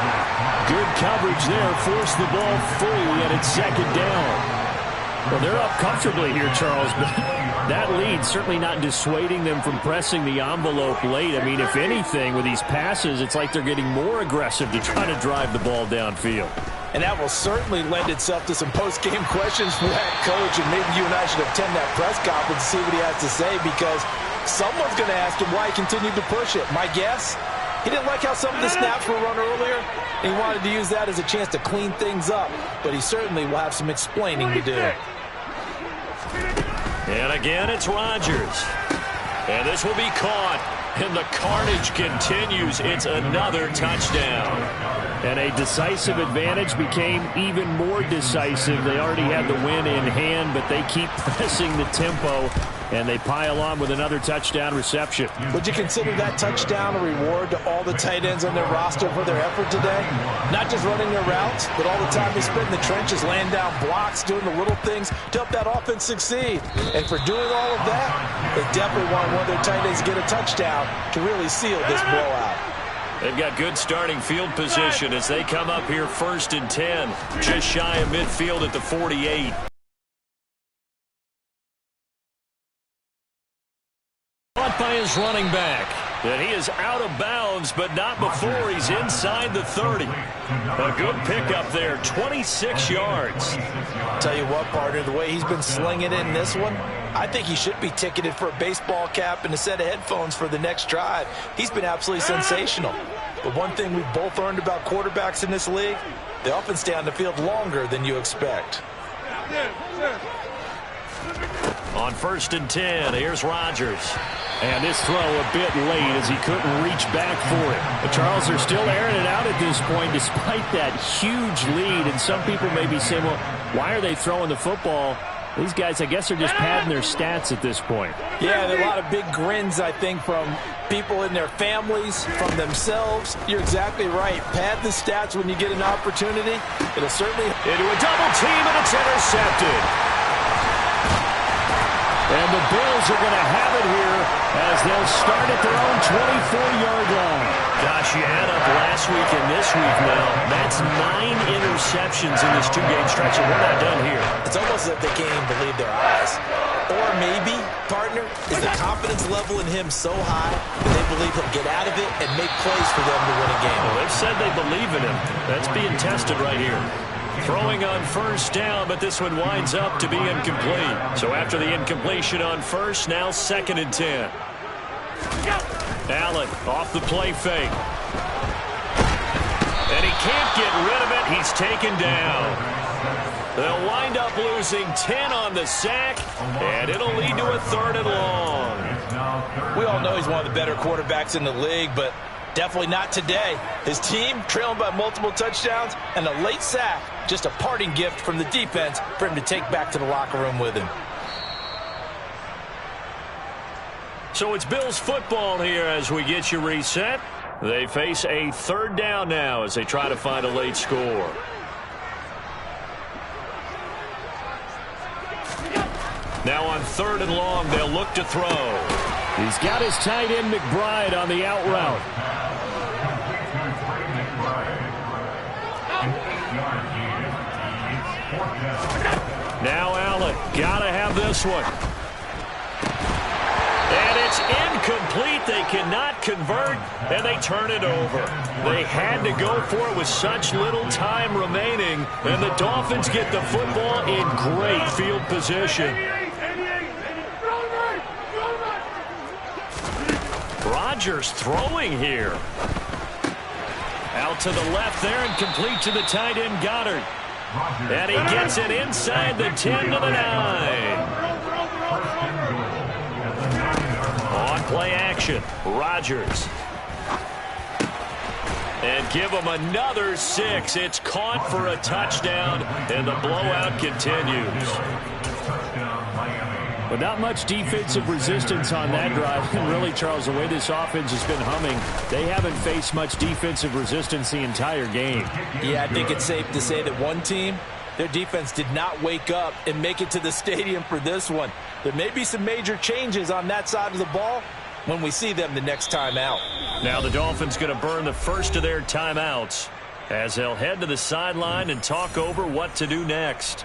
Good coverage there. Forced the ball free, and it's 2nd down. Well, they're up comfortably here, Charles, but that lead certainly not dissuading them from pressing the envelope late. I mean, if anything, with these passes, it's like they're getting more aggressive to try to drive the ball downfield. And that will certainly lend itself to some post-game questions for that coach, and maybe you and I should attend that press conference to see what he has to say, because someone's going to ask him why he continued to push it. My guess, he didn't like how some of the snaps were run earlier, and he wanted to use that as a chance to clean things up, but he certainly will have some explaining to do. And again, it's Rodgers. And this will be caught. And the carnage continues. It's another touchdown. And a decisive advantage became even more decisive. They already had the win in hand, but they keep pressing the tempo, and they pile on with another touchdown reception. Would you consider that touchdown a reward to all the tight ends on their roster for their effort today? Not just running their routes, but all the time they spent in the trenches, laying down blocks, doing the little things to help that offense succeed. And for doing all of that, they definitely want one of their tight ends to get a touchdown to really seal this blowout. They've got good starting field position as they come up here 1st and 10, just shy of midfield at the 48. Caught by his running back. And he is out of bounds, but not before he's inside the 30. A good pickup there, 26 yards. Tell you what, partner, the way he's been slinging it in this one, I think he should be ticketed for a baseball cap and a set of headphones for the next drive. He's been absolutely sensational. But one thing we've both learned about quarterbacks in this league, they often stay on the field longer than you expect. On 1st and 10, here's Rodgers. And this throw a bit late as he couldn't reach back for it. The Charles are still airing it out at this point despite that huge lead. And some people may be saying, well, why are they throwing the football? These guys, I guess, are just padding their stats at this point. Yeah, there are a lot of big grins, I think, from people in their families, from themselves. You're exactly right. Pad the stats when you get an opportunity. It'll certainly... Into a double team, and it's intercepted. And the Bills are going to have it here as they'll start at their own 24-yard line. Gosh, you add up last week and this week now. That's 9 interceptions in this 2-game stretch, and we're not done here. It's almost as if they can't even believe their eyes. Or maybe, partner, is the confidence level in him so high that they believe he'll get out of it and make plays for them to win a game. Well, they've said they believe in him. That's being tested right here. Throwing on 1st down, but this one winds up to be incomplete. So after the incompletion on 1st, now 2nd and 10. Allen off the play fake. And he can't get rid of it. He's taken down. They'll wind up losing 10 on the sack, and it'll lead to a 3rd and long. We all know he's one of the better quarterbacks in the league, but definitely not today. His team trailing by multiple touchdowns and a late sack. Just a parting gift from the defense for him to take back to the locker room with him. So it's Bills football here as we get you reset. They face a 3rd down now as they try to find a late score. Now on 3rd and long, they'll look to throw. He's got his tight end McBride on the out route. Now Allen, gotta have this one. And it's incomplete. They cannot convert, and they turn it over. They had to go for it with such little time remaining, and the Dolphins get the football in great field position. Rodgers throwing here. Out to the left there and complete to the tight end Goddard. And he gets it inside the 10 to the 9. On play action, Rodgers. And give him another 6. It's caught for a touchdown, and the blowout continues. But not much defensive resistance on that drive. And really, Charles, the way this offense has been humming, they haven't faced much defensive resistance the entire game. Yeah, I think it's safe to say that one team, their defense did not wake up and make it to the stadium for this one. There may be some major changes on that side of the ball when we see them the next time out. Now the Dolphins going to burn the first of their timeouts as they'll head to the sideline and talk over what to do next.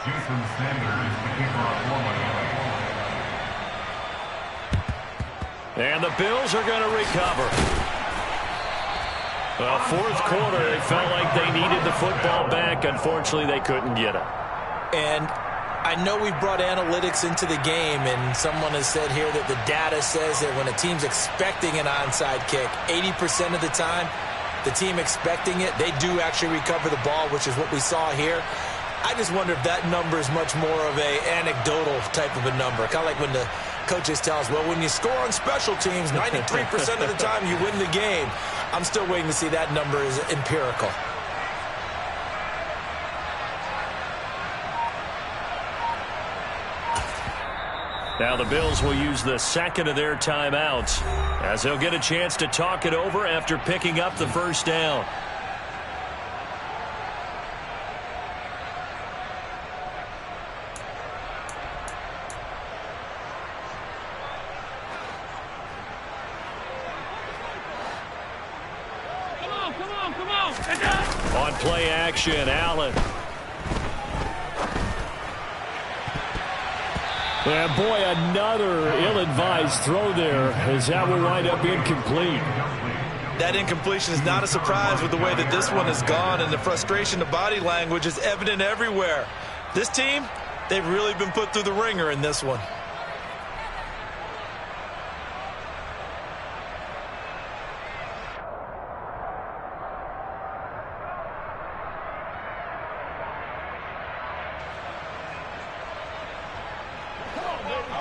Jason Sanders, the kicker on Florida. And the Bills are going to recover. Well, 4th quarter, they felt like they needed the football back. Unfortunately, they couldn't get it. And I know we've brought analytics into the game, and someone has said here that the data says that when a team's expecting an onside kick, 80% of the time, the team expecting it, they do actually recover the ball, which is what we saw here. I just wonder if that number is much more of a anecdotal type of a number. Kind of like when the coaches tell us, well, when you score on special teams, 93% of the time you win the game. I'm still waiting to see that number is empirical. Now the Bills will use the 2nd of their timeouts as they'll get a chance to talk it over after picking up the 1st down. On play action, Allen. And boy, another ill-advised throw there as that will wind up incomplete. That incompletion is not a surprise with the way that this one has gone, and the frustration, the body language is evident everywhere. This team, they've really been put through the ringer in this one.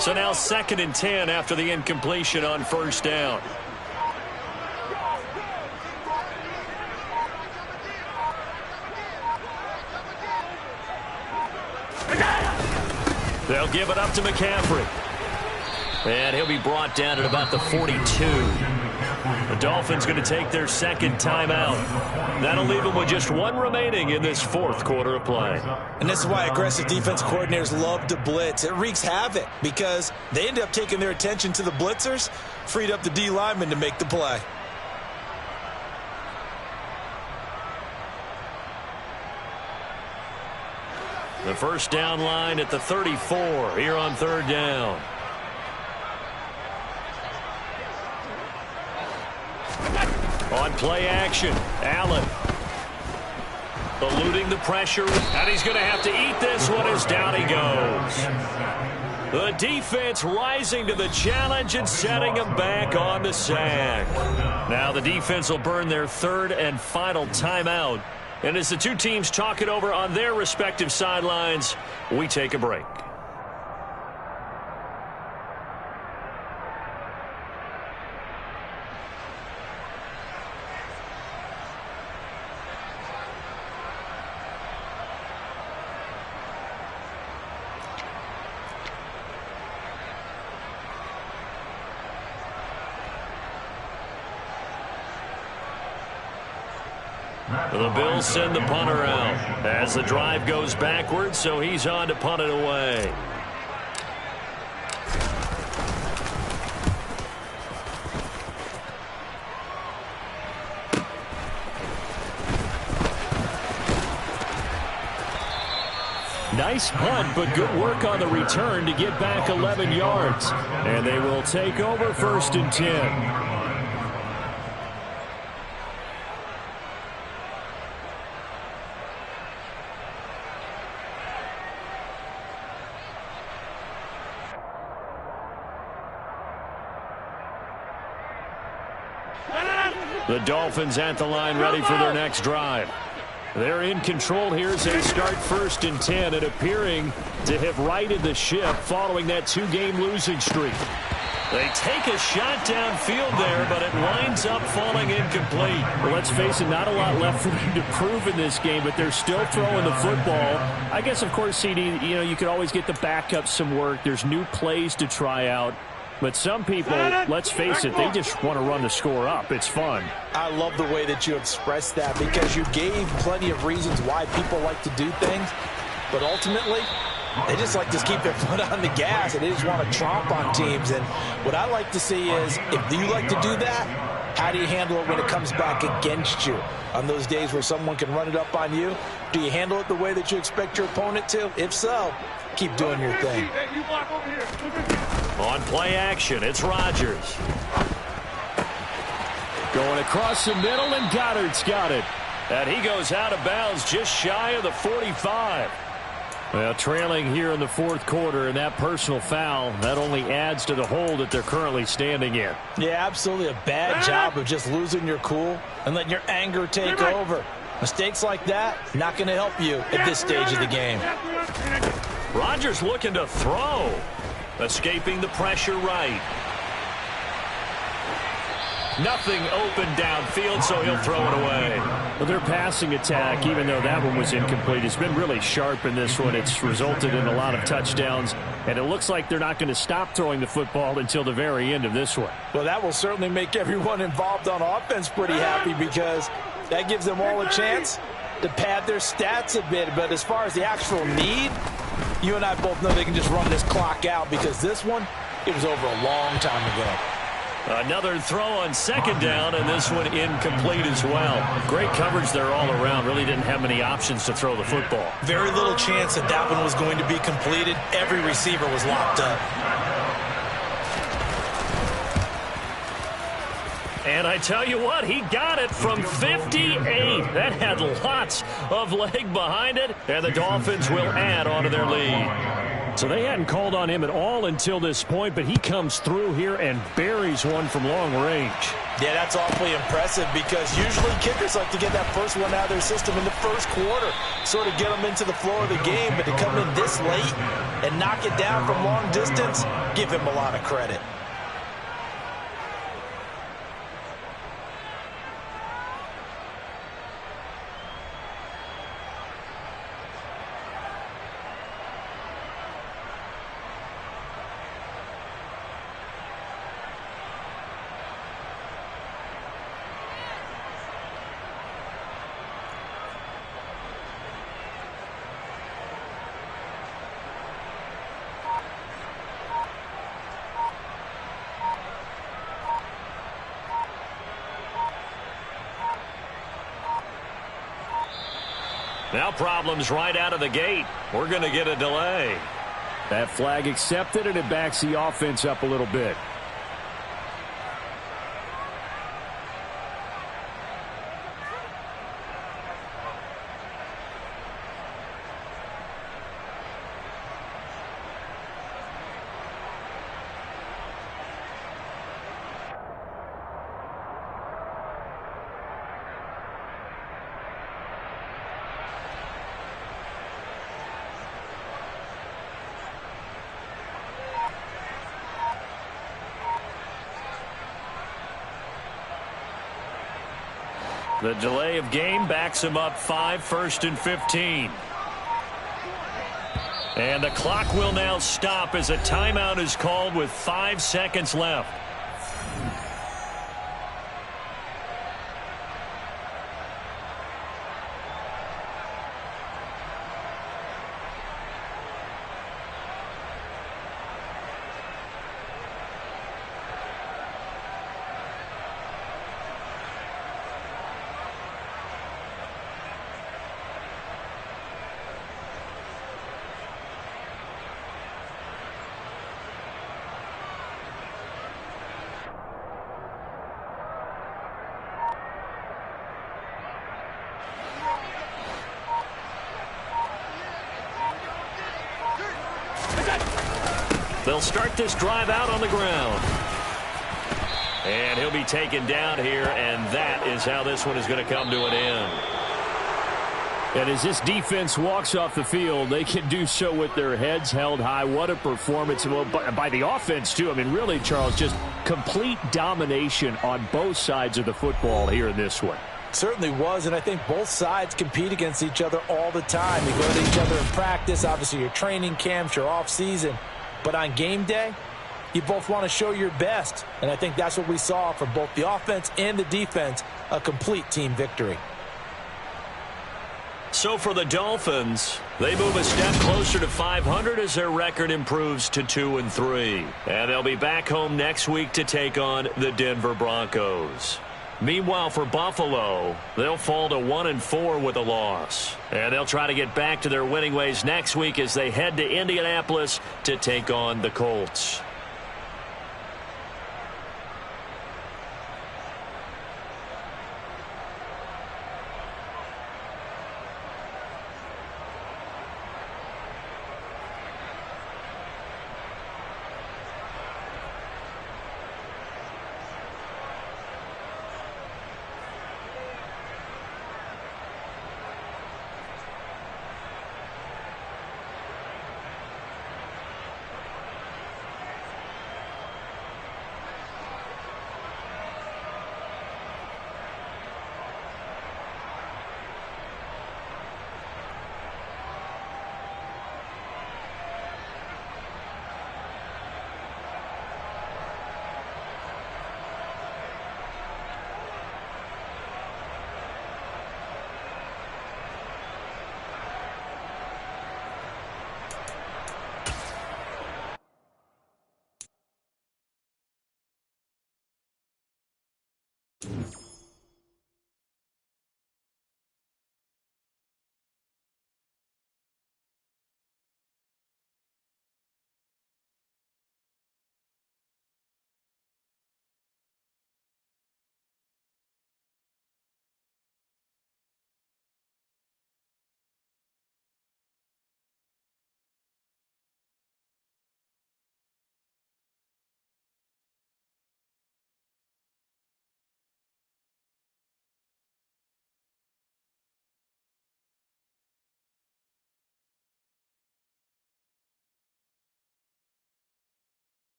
So now 2nd and 10 after the incompletion on first down. They'll give it up to McCaffrey. And he'll be brought down at about the 42. The Dolphins going to take their 2nd timeout. That'll leave them with just 1 remaining in this 4th quarter of play. And this is why aggressive defense coordinators love to blitz. It wreaks havoc because they end up taking their attention to the blitzers, freed up the D lineman to make the play. The first down line at the 34 here on 3rd down. On play action, Allen eluding the pressure, and he's going to have to eat this one as down he goes. The defense rising to the challenge and setting him back on the sack. Now the defense will burn their 3rd and final timeout. And as the two teams talk it over on their respective sidelines, we take a break. The Bills send the punter out as the drive goes backwards, so he's on to punt it away. Nice punt, but good work on the return to get back 11 yards. And they will take over 1st and 10. The Dolphins at the line ready for their next drive. They're in control here as they start 1st and 10 and appearing to have righted the ship following that 2-game losing streak. They take a shot downfield there, but it winds up falling incomplete. Well, let's face it, not a lot left for them to prove in this game, but they're still throwing the football. I guess, of course, CD, you could always get the backup some work. There's new plays to try out. But some people, let's face it, they just want to run the score up. It's fun. I love the way that you expressed that because you gave plenty of reasons why people like to do things. But ultimately, they just like to keep their foot on the gas and they just want to tromp on teams. And what I like to see is, if you like to do that, how do you handle it when it comes back against you? On those days where someone can run it up on you, do you handle it the way that you expect your opponent to? If so, keep doing your thing. On play action, it's Rodgers. Going across the middle, and Goddard's got it. And he goes out of bounds just shy of the 45. Well, trailing here in the 4th quarter, and that personal foul, that only adds to the hole that they're currently standing in. Yeah, absolutely a bad job of just losing your cool and letting your anger take over. Mistakes like that, not going to help you at this stage of the game. Rodgers looking to throw. Escaping the pressure right. Nothing open downfield, so he'll throw it away. Well, their passing attack, even though that one was incomplete, has been really sharp in this one. It's resulted in a lot of touchdowns, and it looks like they're not going to stop throwing the football until the very end of this one. Well, that will certainly make everyone involved on offense pretty happy because that gives them all a chance to pad their stats a bit. But as far as the actual need, you and I both know they can just run this clock out because this one, it was over a long time ago. Another throw on 2nd down, and this one incomplete as well. Great coverage there all around. Really didn't have many options to throw the football. Very little chance that that one was going to be completed. Every receiver was locked up. And I tell you what, he got it from 58. That had lots of leg behind it, and the Dolphins will add on to their lead. So they hadn't called on him at all until this point, but he comes through here and buries one from long range. Yeah, that's awfully impressive because usually kickers like to get that first one out of their system in the 1st quarter, sort of get them into the flow of the game, but to come in this late and knock it down from long distance, give him a lot of credit. Now problems right out of the gate. We're going to get a delay. That flag accepted, and it backs the offense up a little bit. The delay of game backs him up 5, 1st and 15. And the clock will now stop as a timeout is called with 5 seconds left. They'll start this drive out on the ground. And he'll be taken down here, and that is how this one is going to come to an end. And as this defense walks off the field, they can do so with their heads held high. What a performance by the offense, too. I mean, really, Charles, just complete domination on both sides of the football here in this one. Certainly was, and I think both sides compete against each other all the time. You go to each other in practice, obviously your training camps, your off-season. But on game day, you both want to show your best. And I think that's what we saw for both the offense and the defense, a complete team victory. So for the Dolphins, they move a step closer to 500 as their record improves to 2-3. And they'll be back home next week to take on the Denver Broncos. Meanwhile, for Buffalo, they'll fall to 1-4 with a loss. And they'll try to get back to their winning ways next week as they head to Indianapolis to take on the Colts.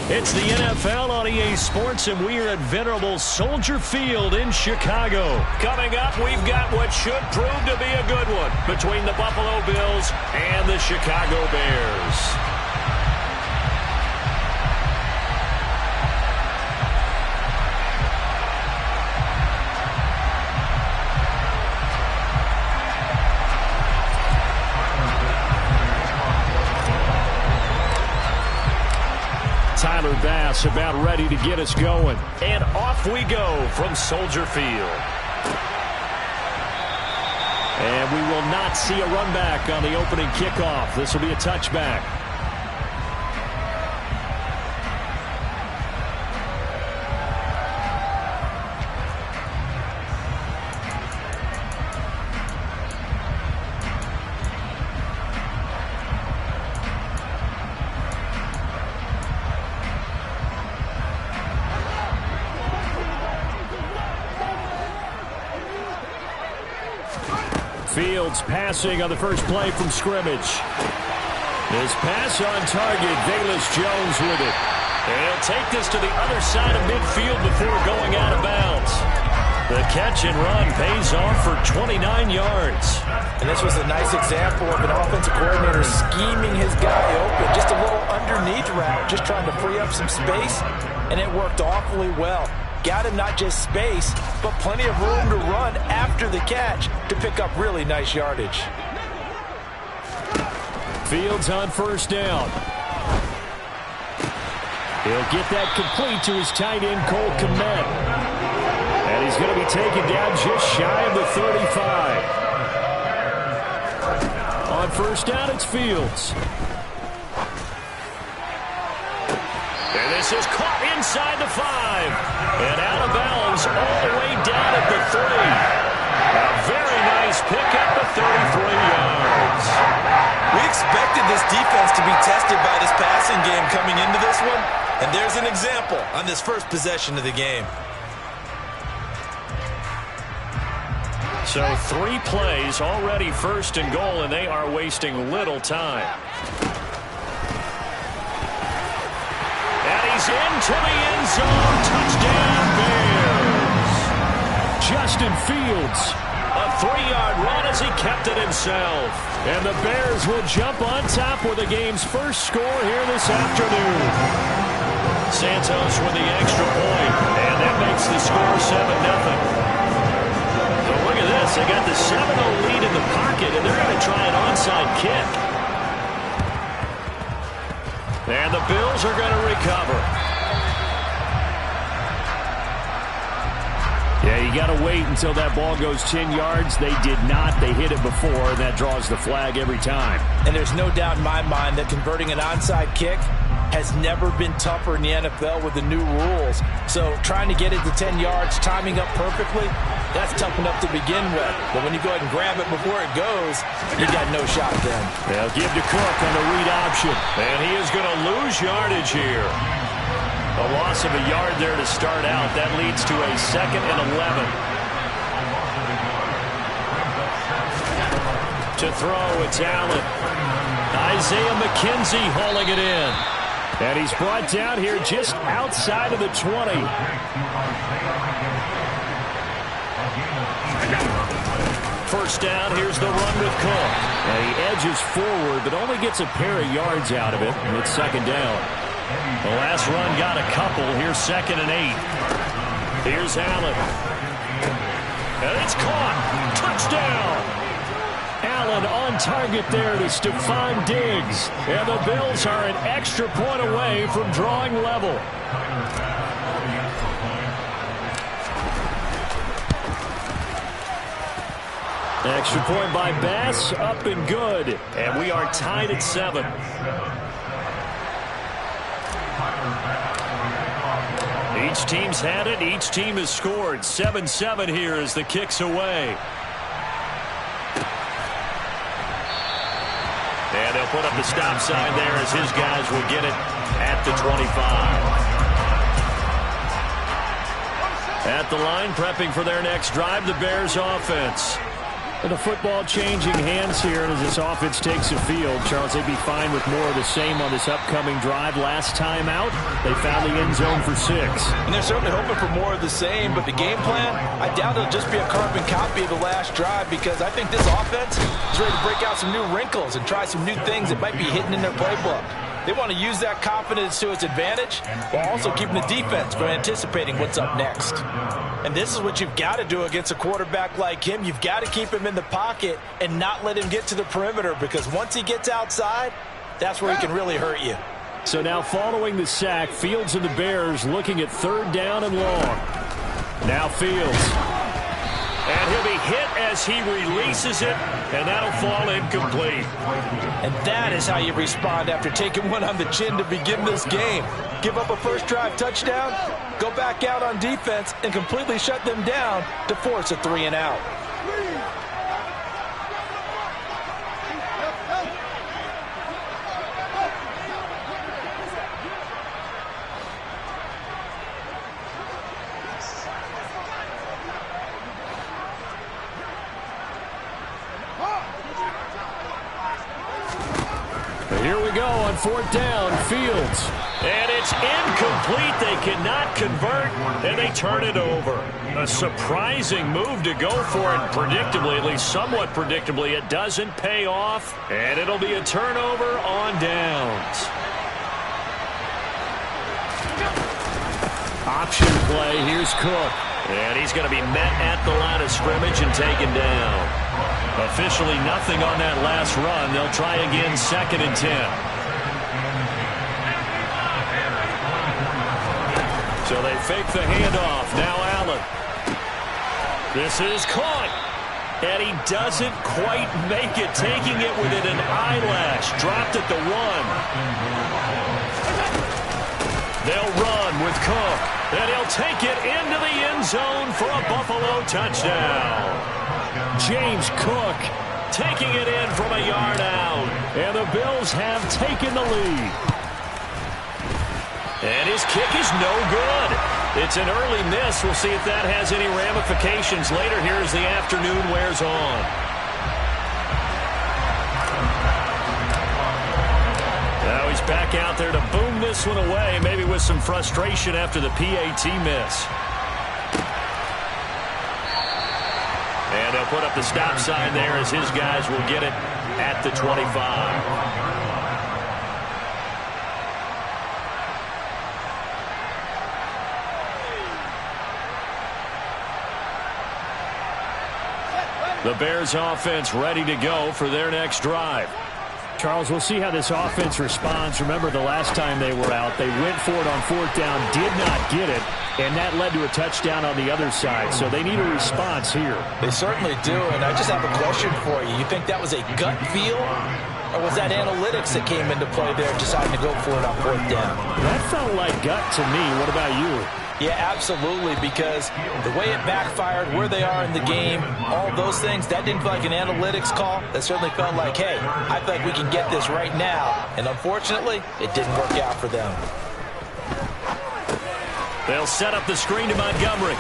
It's the NFL on EA Sports, and we are at venerable Soldier Field in Chicago. Coming up, we've got what should prove to be a good one between the Buffalo Bills and the Chicago Bears. Tyler Bass about ready to get us going. And off we go from Soldier Field. And we will not see a run back on the opening kickoff. This will be a touchback. Fields passing on the first play from scrimmage. His pass on target. Velus Jones with it. He'll take this to the other side of midfield before going out of bounds. The catch and run pays off for 29 yards. And this was a nice example of an offensive coordinator scheming his guy open. Just a little underneath route, just trying to free up some space, and it worked awfully well. Got him not just space, but plenty of room to run after the catch to pick up really nice yardage. Fields on first down. He'll get that complete to his tight end, Cole Kmet. And he's going to be taken down just shy of the 35. On first down, it's Fields. And this is caught inside the 5. And out of bounds all the way down at the 3. A very nice pickup of 33 yards. We expected this defense to be tested by this passing game coming into this one. And there's an example on this first possession of the game. So 3 plays, already first and goal, and they are wasting little time. He's into the end zone. Touchdown, Bears. Justin Fields. A 3-yard run as he kept it himself. And the Bears will jump on top with the game's first score here this afternoon. Santos with the extra point, and that makes the score 7-0. So look at this. They got the 7-0 lead in the pocket, and they're going to try an onside kick. And the Bills are going to recover. Yeah, you got to wait until that ball goes 10 yards. They did not. They hit it before, and that draws the flag every time. And there's no doubt in my mind that converting an onside kick has never been tougher in the NFL with the new rules. So trying to get it to 10 yards, timing up perfectly, that's tough enough to begin with. But when you go ahead and grab it before it goes, you got no shot then. They'll give to Cook on the read option. And he is going to lose yardage here. A loss of a yard there to start out. That leads to a 2nd and 11. To throw, it's Allen. Isaiah McKenzie hauling it in. And he's brought down here just outside of the 20. First down, here's the run with Cook. And he edges forward, but only gets a pair of yards out of it, and it's 2nd down. The last run got a couple. Here's 2nd and 8. Here's Allen. And it's caught. Touchdown. Allen on target there to Stephon Diggs. And the Bills are an extra point away from drawing level. Extra point by Bass, up and good. And we are tied at 7. Each team's had it. Each team has scored. 7-7 here as the kick's away. And they'll put up the stop sign there as his guys will get it at the 25. At the line, prepping for their next drive, the Bears offense. The football changing hands here as this offense takes the field. Charles, they'd be fine with more of the same on this upcoming drive. Last time out, they found the end zone for 6. And they're certainly hoping for more of the same, but the game plan, I doubt it'll just be a carbon copy of the last drive, because I think this offense is ready to break out some new wrinkles and try some new things that might be hidden in their playbook. They want to use that confidence to its advantage while also keeping the defense from anticipating what's up next. And this is what you've got to do against a quarterback like him. You've got to keep him in the pocket and not let him get to the perimeter, because once he gets outside, that's where he can really hurt you. So now following the sack, Fields and the Bears looking at 3rd down and long. Now Fields. And he'll be hit as he releases it, and that'll fall incomplete. And that is how you respond after taking one on the chin to begin this game. Give up a first drive touchdown, go back out on defense, and completely shut them down to force a 3-and-out. Here we go on 4th down, Fields. And it's incomplete. They cannot convert, and they turn it over. A surprising move to go for it. Predictably, at least somewhat predictably, it doesn't pay off, and it'll be a turnover on downs. Option play, here's Cook. And he's going to be met at the line of scrimmage and taken down. Officially nothing on that last run. They'll try again 2nd and 10. So they fake the handoff. Now Allen. This is caught. And he doesn't quite make it, taking it within an eyelash. Dropped at the 1. They'll run with Cook. And he'll take it into the end zone for a Buffalo touchdown. James Cook taking it in from a yard out. And the Bills have taken the lead. And his kick is no good. It's an early miss. We'll see if that has any ramifications later here as the afternoon wears on. Now he's back out there to boom this one away, maybe with some frustration after the PAT miss. And they'll put up the stop sign there as his guys will get it at the 25. The Bears offense ready to go for their next drive. Charles, we'll see how this offense responds. Remember, the last time they were out, they went for it on 4th down, did not get it, and that led to a touchdown on the other side. So they need a response here. They certainly do, and I just have a question for you. You think that was a gut feel, or was that analytics that came into play there, deciding to go for it on 4th down? That felt like gut to me. What about you? Yeah, absolutely, because the way it backfired, where they are in the game, all those things, that didn't feel like an analytics call. That certainly felt like, hey, I feel like we can get this right now. And unfortunately, it didn't work out for them. They'll set up the screen to Montgomery.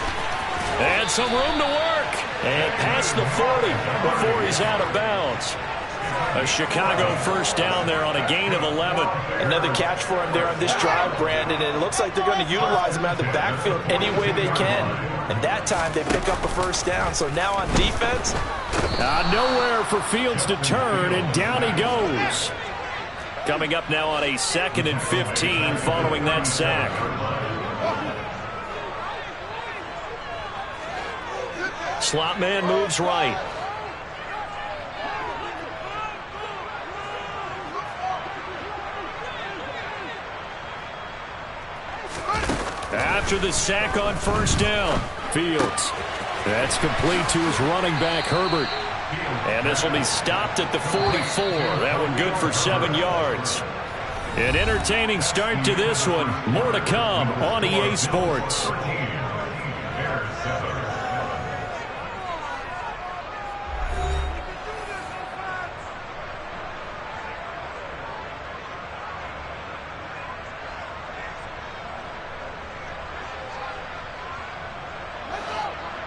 And some room to work. And past the 40 before he's out of bounds. A Chicago first down there on a gain of 11. Another catch for him there on this drive, Brandon, and it looks like they're going to utilize him out of the backfield any way they can. And that time they pick up a first down. So now on defense, nowhere for Fields to turn, and down he goes. Coming up now on a 2nd and 15 following that sack. Slot man moves right. After the sack on first down, Fields. That's complete to his running back, Herbert. And this will be stopped at the 44. That one good for 7 yards. An entertaining start to this one. More to come on EA Sports.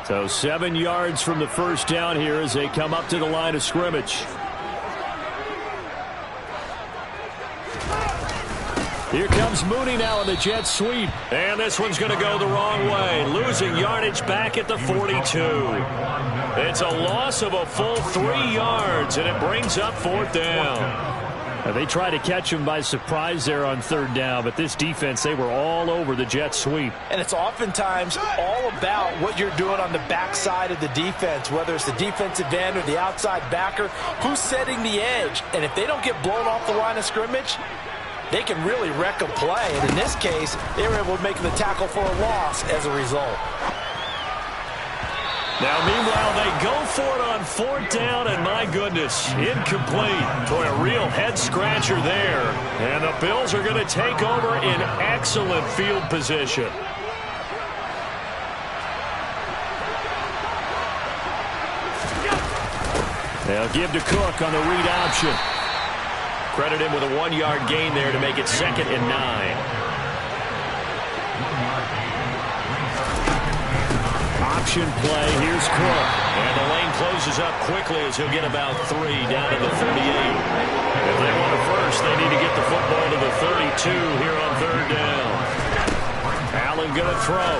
So 7 yards from the first down here as they come up to the line of scrimmage. Here comes Mooney now in the jet sweep. And this one's going to go the wrong way. Losing yardage back at the 42. It's a loss of a full 3 yards, and it brings up 4th down. They tried to catch him by surprise there on 3rd down, but this defense, they were all over the jet sweep. And it's oftentimes all about what you're doing on the backside of the defense, whether it's the defensive end or the outside backer, who's setting the edge. And if they don't get blown off the line of scrimmage, they can really wreck a play. And in this case, they were able to make the tackle for a loss as a result. Now, meanwhile, they go for it on 4th down, and my goodness, incomplete. Boy, a real head-scratcher there. And the Bills are going to take over in excellent field position. They'll give to Cook on the read option. Credit him with a 1-yard gain there to make it 2nd and 9. Option play. Here's Cook. And the lane closes up quickly as he'll get about 3 down to the 38. If they want a first, they need to get the football to the 32 here on 3rd down. Allen going to throw.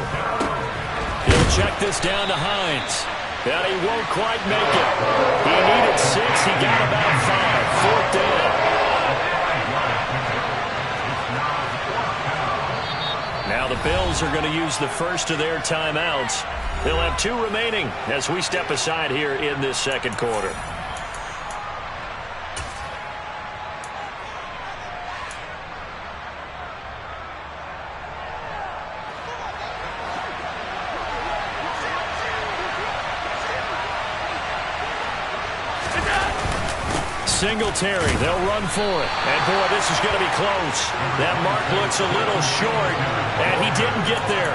He'll check this down to Hines. And he won't quite make it. He needed 6. He got about 5. 4th down. Now the Bills are going to use the first of their timeouts. They'll have 2 remaining as we step aside here in this 2nd quarter. Singletary, they'll run for it. And, boy, this is going to be close. That mark looks a little short, and he didn't get there.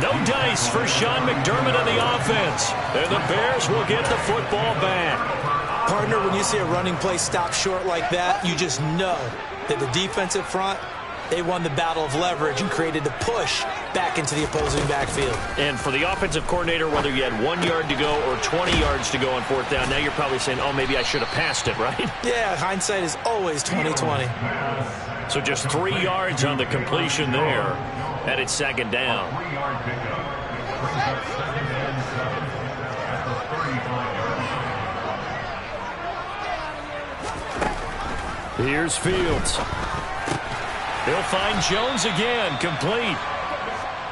No dice for Sean McDermott and the offense. And the Bears will get the football back. Partner, when you see a running play stop short like that, you just know that the defensive front, they won the battle of leverage and created the push back into the opposing backfield. And for the offensive coordinator, whether you had 1 yard to go or 20 yards to go on 4th down, now you're probably saying, oh, maybe I should have passed it, right? Yeah, hindsight is always 20/20. So just 3 yards on the completion there. And it's 2nd down. Here's Fields. He'll find Jones again, complete.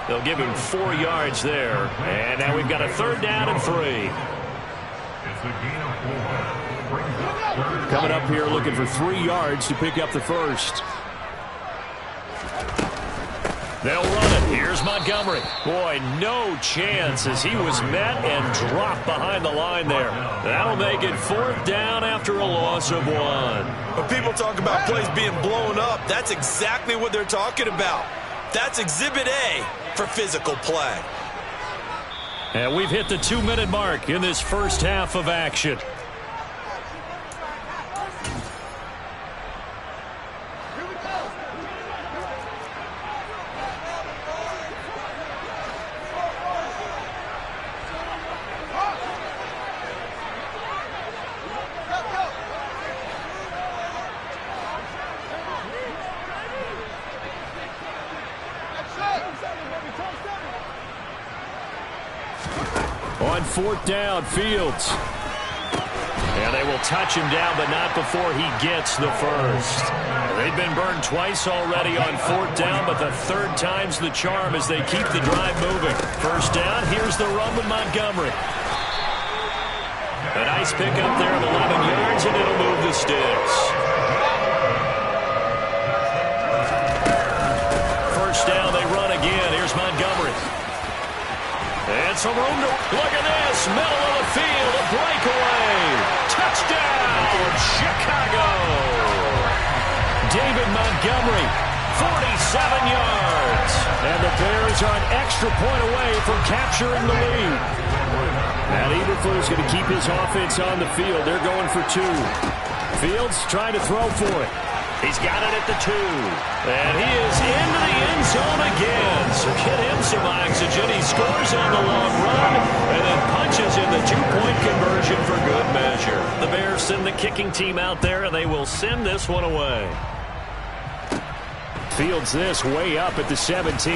They'll give him 4 yards there. And now we've got a 3rd down and 3. Coming up here looking for 3 yards to pick up the first. They'll run it. Here's Montgomery. Boy, no chance as he was met and dropped behind the line there. That'll make it 4th down after a loss of 1. When people talk about plays being blown up, that's exactly what they're talking about. That's Exhibit A for physical play. And we've hit the 2-minute mark in this first half of action. On 4th down, Fields. And they will touch him down, but not before he gets the first. They've been burned twice already on 4th down, but the 3rd time's the charm as they keep the drive moving. First down, here's the run with Montgomery. A nice pickup there of 11 yards, and it'll move the sticks. First down, they run again. Here's Montgomery. And some room to look at this. Middle of the field, a breakaway. Touchdown, Chicago. David Montgomery, 47 yards. And the Bears are an extra point away from capturing the lead. Matt Eberflus going to keep his offense on the field. They're going for 2. Fields trying to throw for it. He's got it at the 2. And he is into the end zone again. So get him some oxygen. He scores on the long run and then punches in the 2-point conversion for good measure. The Bears send the kicking team out there, and they will send this one away. Fields this way up at the 17.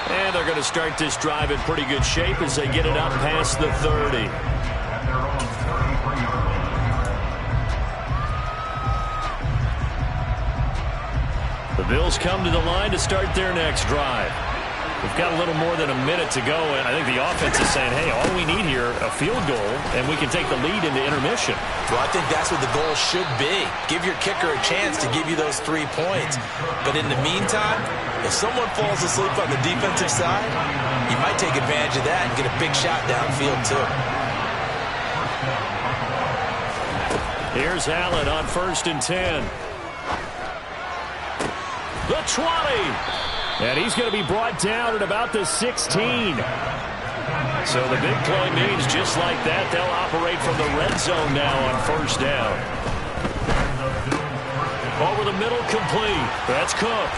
And they're going to start this drive in pretty good shape as they get it up past the 30. The Bills come to the line to start their next drive. We've got a little more than a minute to go, and I think the offense is saying, hey, all we need here, a field goal, and we can take the lead into intermission. Well, I think that's what the goal should be. Give your kicker a chance to give you those 3 points. But in the meantime, if someone falls asleep on the defensive side, you might take advantage of that and get a big shot downfield, too. Here's Allen on 1st and 10. The 20. And he's going to be brought down at about the 16. So the big play means just like that, they'll operate from the red zone now on 1st down. Over the middle, complete. That's Cook.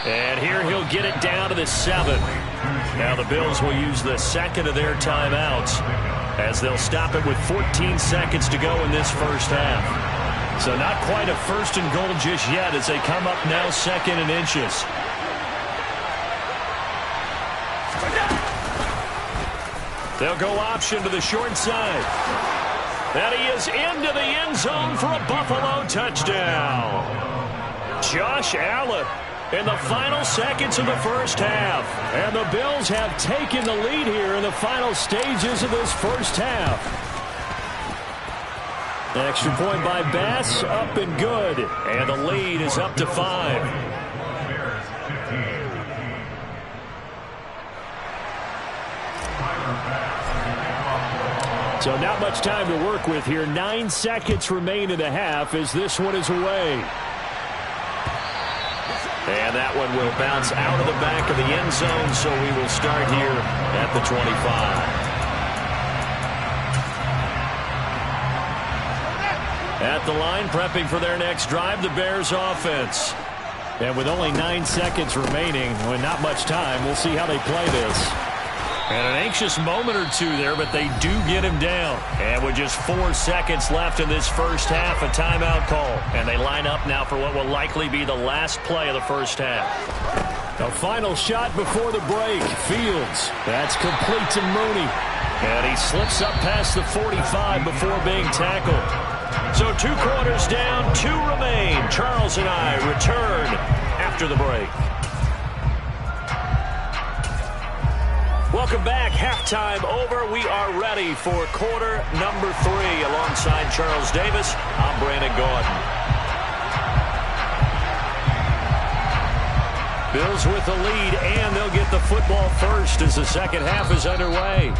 And here he'll get it down to the 7. Now the Bills will use the second of their timeouts as they'll stop it with 14 seconds to go in this first half. So not quite a 1st and goal just yet as they come up now 2nd and inches. They'll go option to the short side. And he is into the end zone for a Buffalo touchdown. Josh Allen in the final seconds of the first half. And the Bills have taken the lead here in the final stages of this first half. Extra point by Bass, up and good. And the lead is up to 5. So not much time to work with here. 9 seconds remain in the half as this one is away. And that one will bounce out of the back of the end zone, so we will start here at the 25. At the line, prepping for their next drive, the Bears offense. And with only 9 seconds remaining, with not much time, we'll see how they play this. And an anxious moment or two there, but they do get him down. And with just 4 seconds left in this first half, a timeout call. And they line up now for what will likely be the last play of the first half. A final shot before the break. Fields. That's complete to Mooney. And he slips up past the 45 before being tackled. So 2 quarters down, 2 remain. Charles and I return after the break. Welcome back. Halftime over. We are ready for quarter number 3. Alongside Charles Davis, I'm Brandon Gaudin. Bills with the lead, and they'll get the football first as the second half is underway.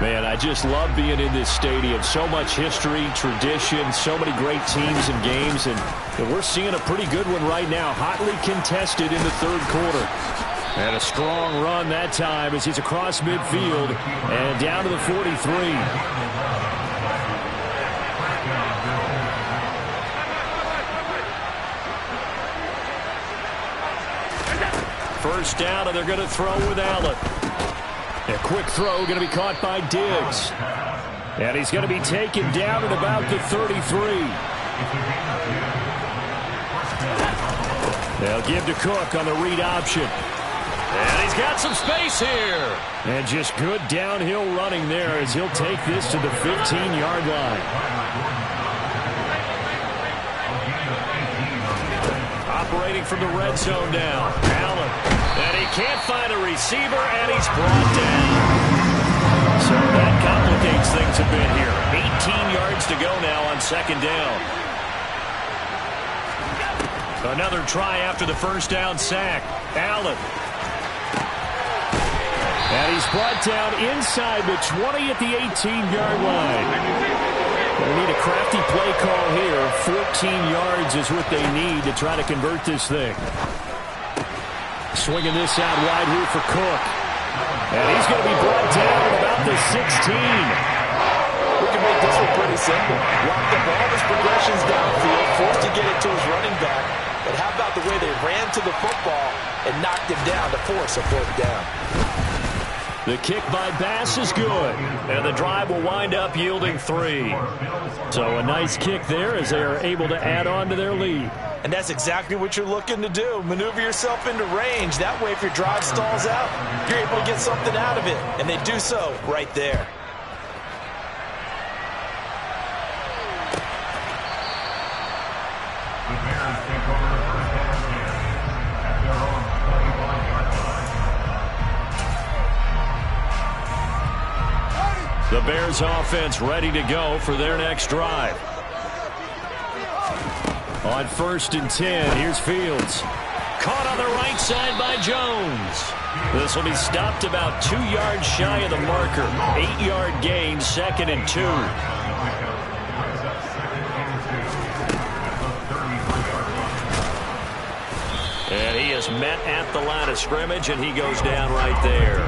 Man, I just love being in this stadium. So much history, tradition, so many great teams and games, and we're seeing a pretty good one right now. Hotly contested in the third quarter. And a strong run that time as he's across midfield and down to the 43. First down, and they're going to throw with Allen. A quick throw going to be caught by Diggs. And he's going to be taken down at about the 33. They'll give to Cook on the read option. And he's got some space here. And just good downhill running there as he'll take this to the 15-yard line. Operating from the red zone now. Allen. And he can't find a receiver, and he's brought down. So that complicates things a bit here. 18 yards to go now on second down. Another try after the first down sack. Allen. And he's brought down inside the 20 at the 18-yard line. They need a crafty play call here. 14 yards is what they need to try to convert this thing. Swinging this out wide here for Cook. And he's going to be brought down at about the 16. We can make this one pretty simple. Locked up all his progressions downfield, forced to get it to his running back. But how about the way they ran to the football and knocked him down to force a fourth down? The kick by Bass is good, and the drive will wind up yielding 3. So a nice kick there as they are able to add on to their lead. And that's exactly what you're looking to do. Maneuver yourself into range. That way, if your drive stalls out, you're able to get something out of it. And they do so right there. The Bears take over the first down at their own 25-yard line. The Bears offense ready to go for their next drive. On 1st and 10, here's Fields. Caught on the right side by Jones. This will be stopped about 2 yards shy of the marker. 8-yard gain, 2nd and 2. And he is met at the line of scrimmage, and he goes down right there.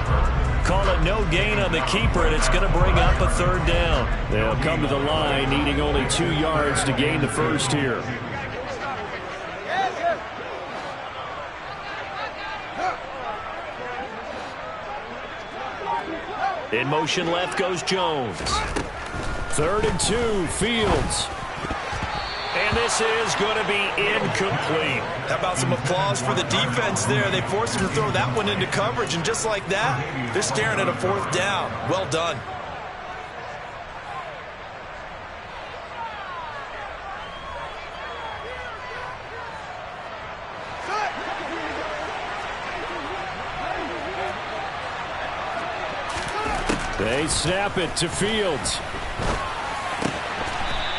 Call it no gain on the keeper, and it's going to bring up a 3rd down. They'll come to the line needing only 2 yards to gain the first here. In motion left goes Jones. 3rd and 2, Fields. And this is going to be incomplete. How about some applause for the defense there? They forced him to throw that one into coverage, and just like that, they're staring at a 4th down. Well done. They snap it to Fields.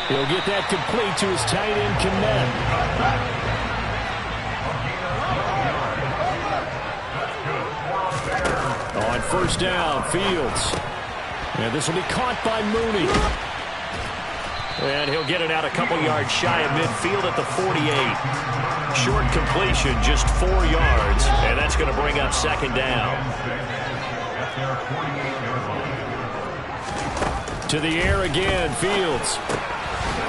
He'll get that complete to his tight end, Kmet. On 1st down, Fields. And this will be caught by Mooney. And he'll get it out a couple yards shy of midfield at the 48. Short completion, just 4 yards. And that's going to bring up 2nd down. To the air again, Fields.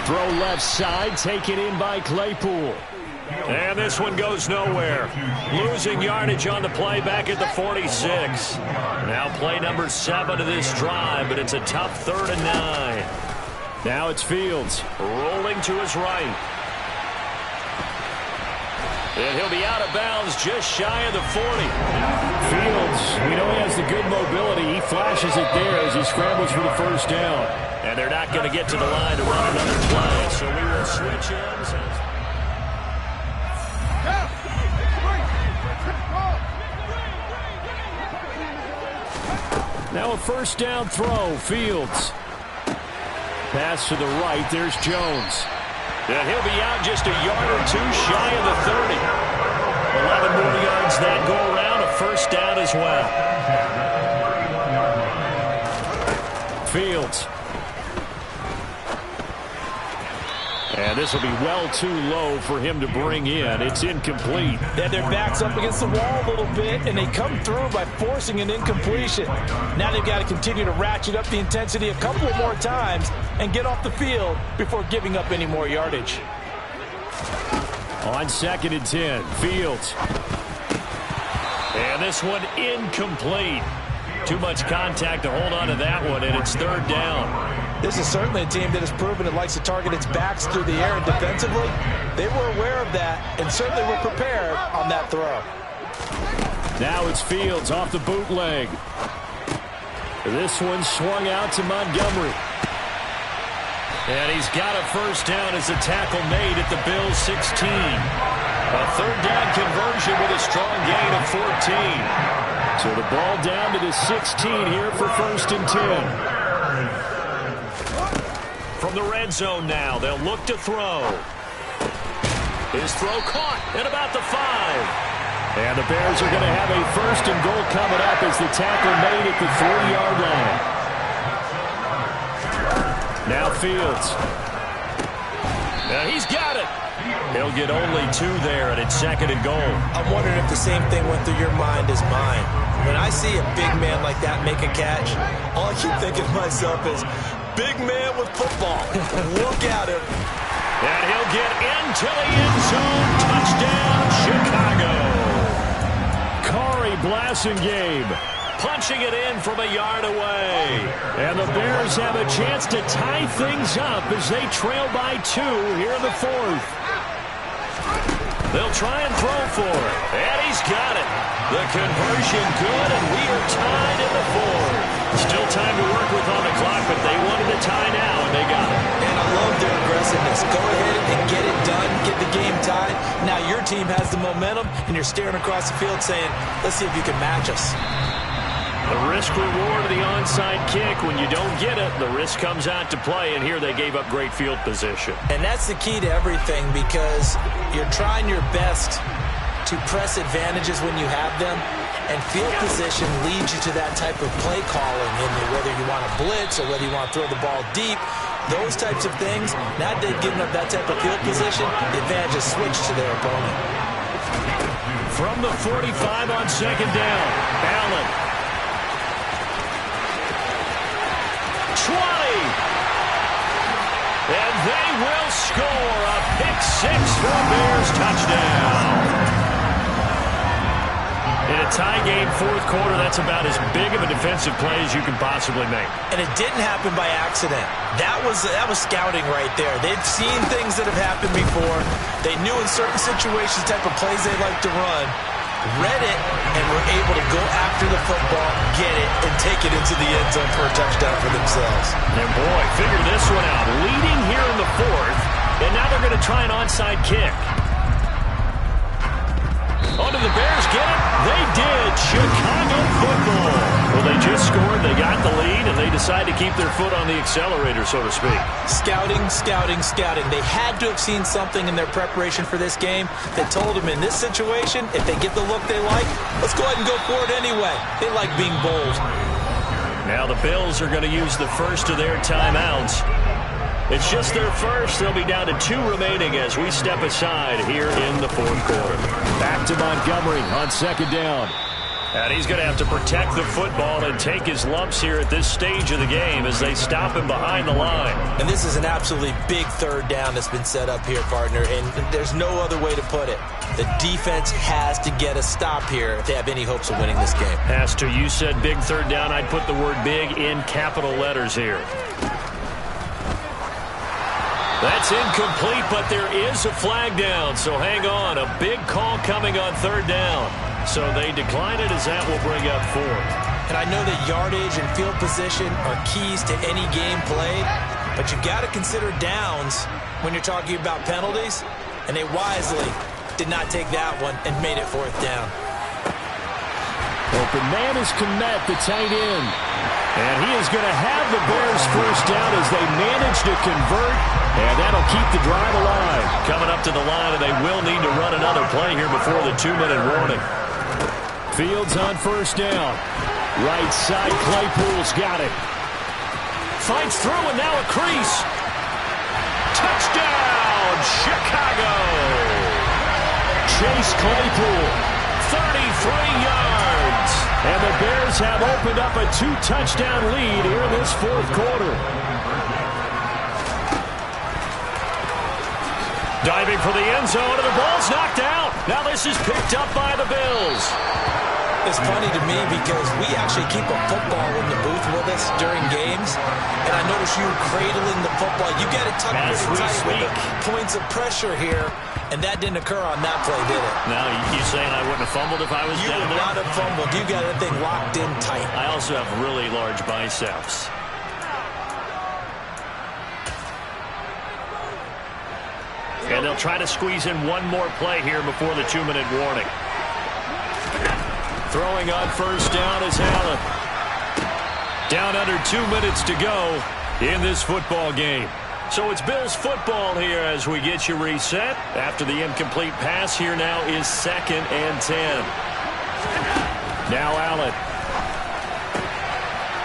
Throw left side, taken in by Claypool. And this one goes nowhere. Losing yardage on the play back at the 46. Now play number 7 of this drive, but it's a tough 3rd and 9. Now it's Fields. Rolling to his right. And he'll be out of bounds just shy of the 40. Fields, we know he has the good mobility. He flashes it there as he scrambles for the 1st down. And they're not going to get to the line to run another play, so we will switch ends. Now a 1st down throw, Fields. Pass to the right, there's Jones. And he'll be out just a yard or 2 shy of the 30. 11 more yards that go around, a 1st down as well. Fields. And this will be well too low for him to bring in. It's incomplete. They had their backs up against the wall a little bit, and they come through by forcing an incompletion. Now they've got to continue to ratchet up the intensity a couple of more times and get off the field before giving up any more yardage. On 2nd and 10, Fields. And this one incomplete. Too much contact to hold on to that one, and it's 3rd down. This is certainly a team that has proven it likes to target its backs through the air, and defensively, they were aware of that and certainly were prepared on that throw. Now it's Fields off the bootleg. This one swung out to Montgomery. And he's got a 1st down as a tackle made at the Bills' 16. A 3rd down conversion with a strong gain of 14. So the ball down to the 16 here for 1st and 10. From the red zone now, they'll look to throw. His throw caught at about the 5. And the Bears are going to have a 1st and goal coming up as the tackle made at the 3-yard line. Now Fields. Now he's got it. He'll get only 2 there, and it's 2nd and goal. I'm wondering if the same thing went through your mind as mine. When I see a big man like that make a catch, all I keep thinking to myself is, big man with football. Look at him. And he'll get into the end zone. Touchdown, Chicago. Corey Blasingame Punching it in from a yard away. And the Bears have a chance to tie things up as they trail by 2 here in the 4th. They'll try and throw for it. And he's got it. The conversion good, and we are tied in the 4th. Still time to work with on the clock, but they wanted to tie now, and they got it. And I love their aggressiveness. Go ahead and get it done, get the game tied. Now your team has the momentum, and you're staring across the field saying, let's see if you can match us. The risk-reward of the onside kick. When you don't get it, the risk comes out to play, and here they gave up great field position. And that's the key to everything, because you're trying your best to press advantages when you have them, and field position leads you to that type of play calling, whether you want to blitz or whether you want to throw the ball deep. Those types of things, now they've given up that type of field position, the advantage is switched to their opponent. From the 45 on 2nd down, Allen. 20. And they will score a pick-6 for a Bears touchdown. In a tie game, 4th quarter, that's about as big of a defensive play as you can possibly make. And it didn't happen by accident. That was scouting right there. They've seen things that have happened before. They knew in certain situations the type of plays they like to run, read it, and were able to go after the football, get it, and take it into the end zone for a touchdown for themselves. And boy, figure this one out. Leading here in the 4th, and now they're going to try an onside kick. Oh, did the Bears get it? They did. Chicago football. Well, they just scored, they got the lead, and they decide to keep their foot on the accelerator, so to speak. Scouting, scouting, scouting. They had to have seen something in their preparation for this game that told them in this situation, if they get the look they like, let's go ahead and go for it anyway. They like being bold. Now the Bills are going to use the first of their timeouts. It's just their first. They'll be down to 2 remaining as we step aside here in the 4th quarter. Back to Montgomery on 2nd down. And he's going to have to protect the football and take his lumps here at this stage of the game as they stop him behind the line. And this is an absolutely big 3rd down that's been set up here, partner, and there's no other way to put it. The defense has to get a stop here if they have any hopes of winning this game. Has to. You said big 3rd down. I'd put the word big in capital letters here. That's incomplete, but there is a flag down, so hang on. A big call coming on 3rd down. So they decline it as that will bring up 4th. And I know that yardage and field position are keys to any game played, but you've got to consider downs when you're talking about penalties, and they wisely did not take that one and made it 4th down. Open man is Kmet, the tight end. And he is going to have the Bears first down as they manage to convert, and that'll keep the drive alive. Coming up to the line, and they will need to run another play here before the 2-minute warning. Fields on 1st down. Right side, Claypool's got it. Fights through, and now a crease. Touchdown, Chicago! Chase Claypool. 33 yards. And the Bears have opened up a 2-touchdown lead here in this 4th quarter. Diving for the end zone, and the ball's knocked out. Now this is picked up by the Bills. It's funny to me because we actually keep a football in the booth with us during games, and I notice you cradling the football. You get it tucked pretty tight with the points of pressure here, and that didn't occur on that play, did it? Now, you saying I wouldn't have fumbled if I was down there? You would not have fumbled. You got that thing locked in tight. I also have really large biceps. And they'll try to squeeze in one more play here before the 2-minute warning. Throwing on 1st down is Allen. Down under 2 minutes to go in this football game. So it's Bills football here as we get you reset. After the incomplete pass, here now is 2nd and 10. Now Allen.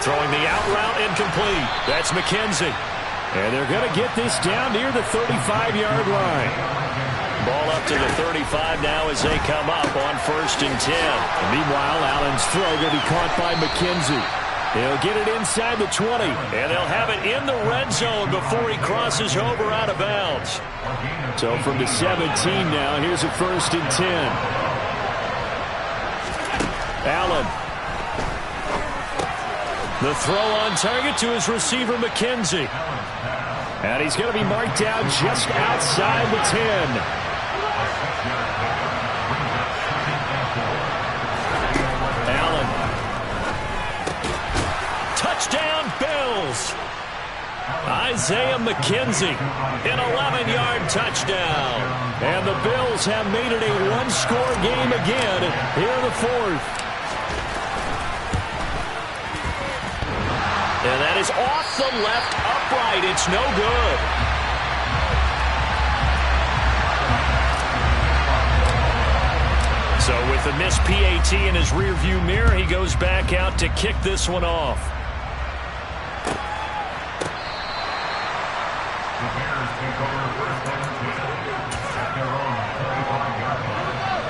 Throwing the out route incomplete. That's McKenzie. And they're going to get this down near the 35-yard line. Ball up to the 35 now as they come up on 1st and 10. Meanwhile, Allen's throw going to be caught by McKenzie. He'll get it inside the 20. And they'll have it in the red zone before he crosses over out of bounds. So from the 17 now, here's a 1st and 10. Allen. The throw on target to his receiver, McKenzie. And he's going to be marked down just outside the 10. Allen. Touchdown, Bills. Isaiah McKenzie, an 11-yard touchdown. And the Bills have made it a one-score game again here in the 4th. And that is off the left upright. It's no good. So with the missed PAT in his rearview mirror, he goes back out to kick this one off.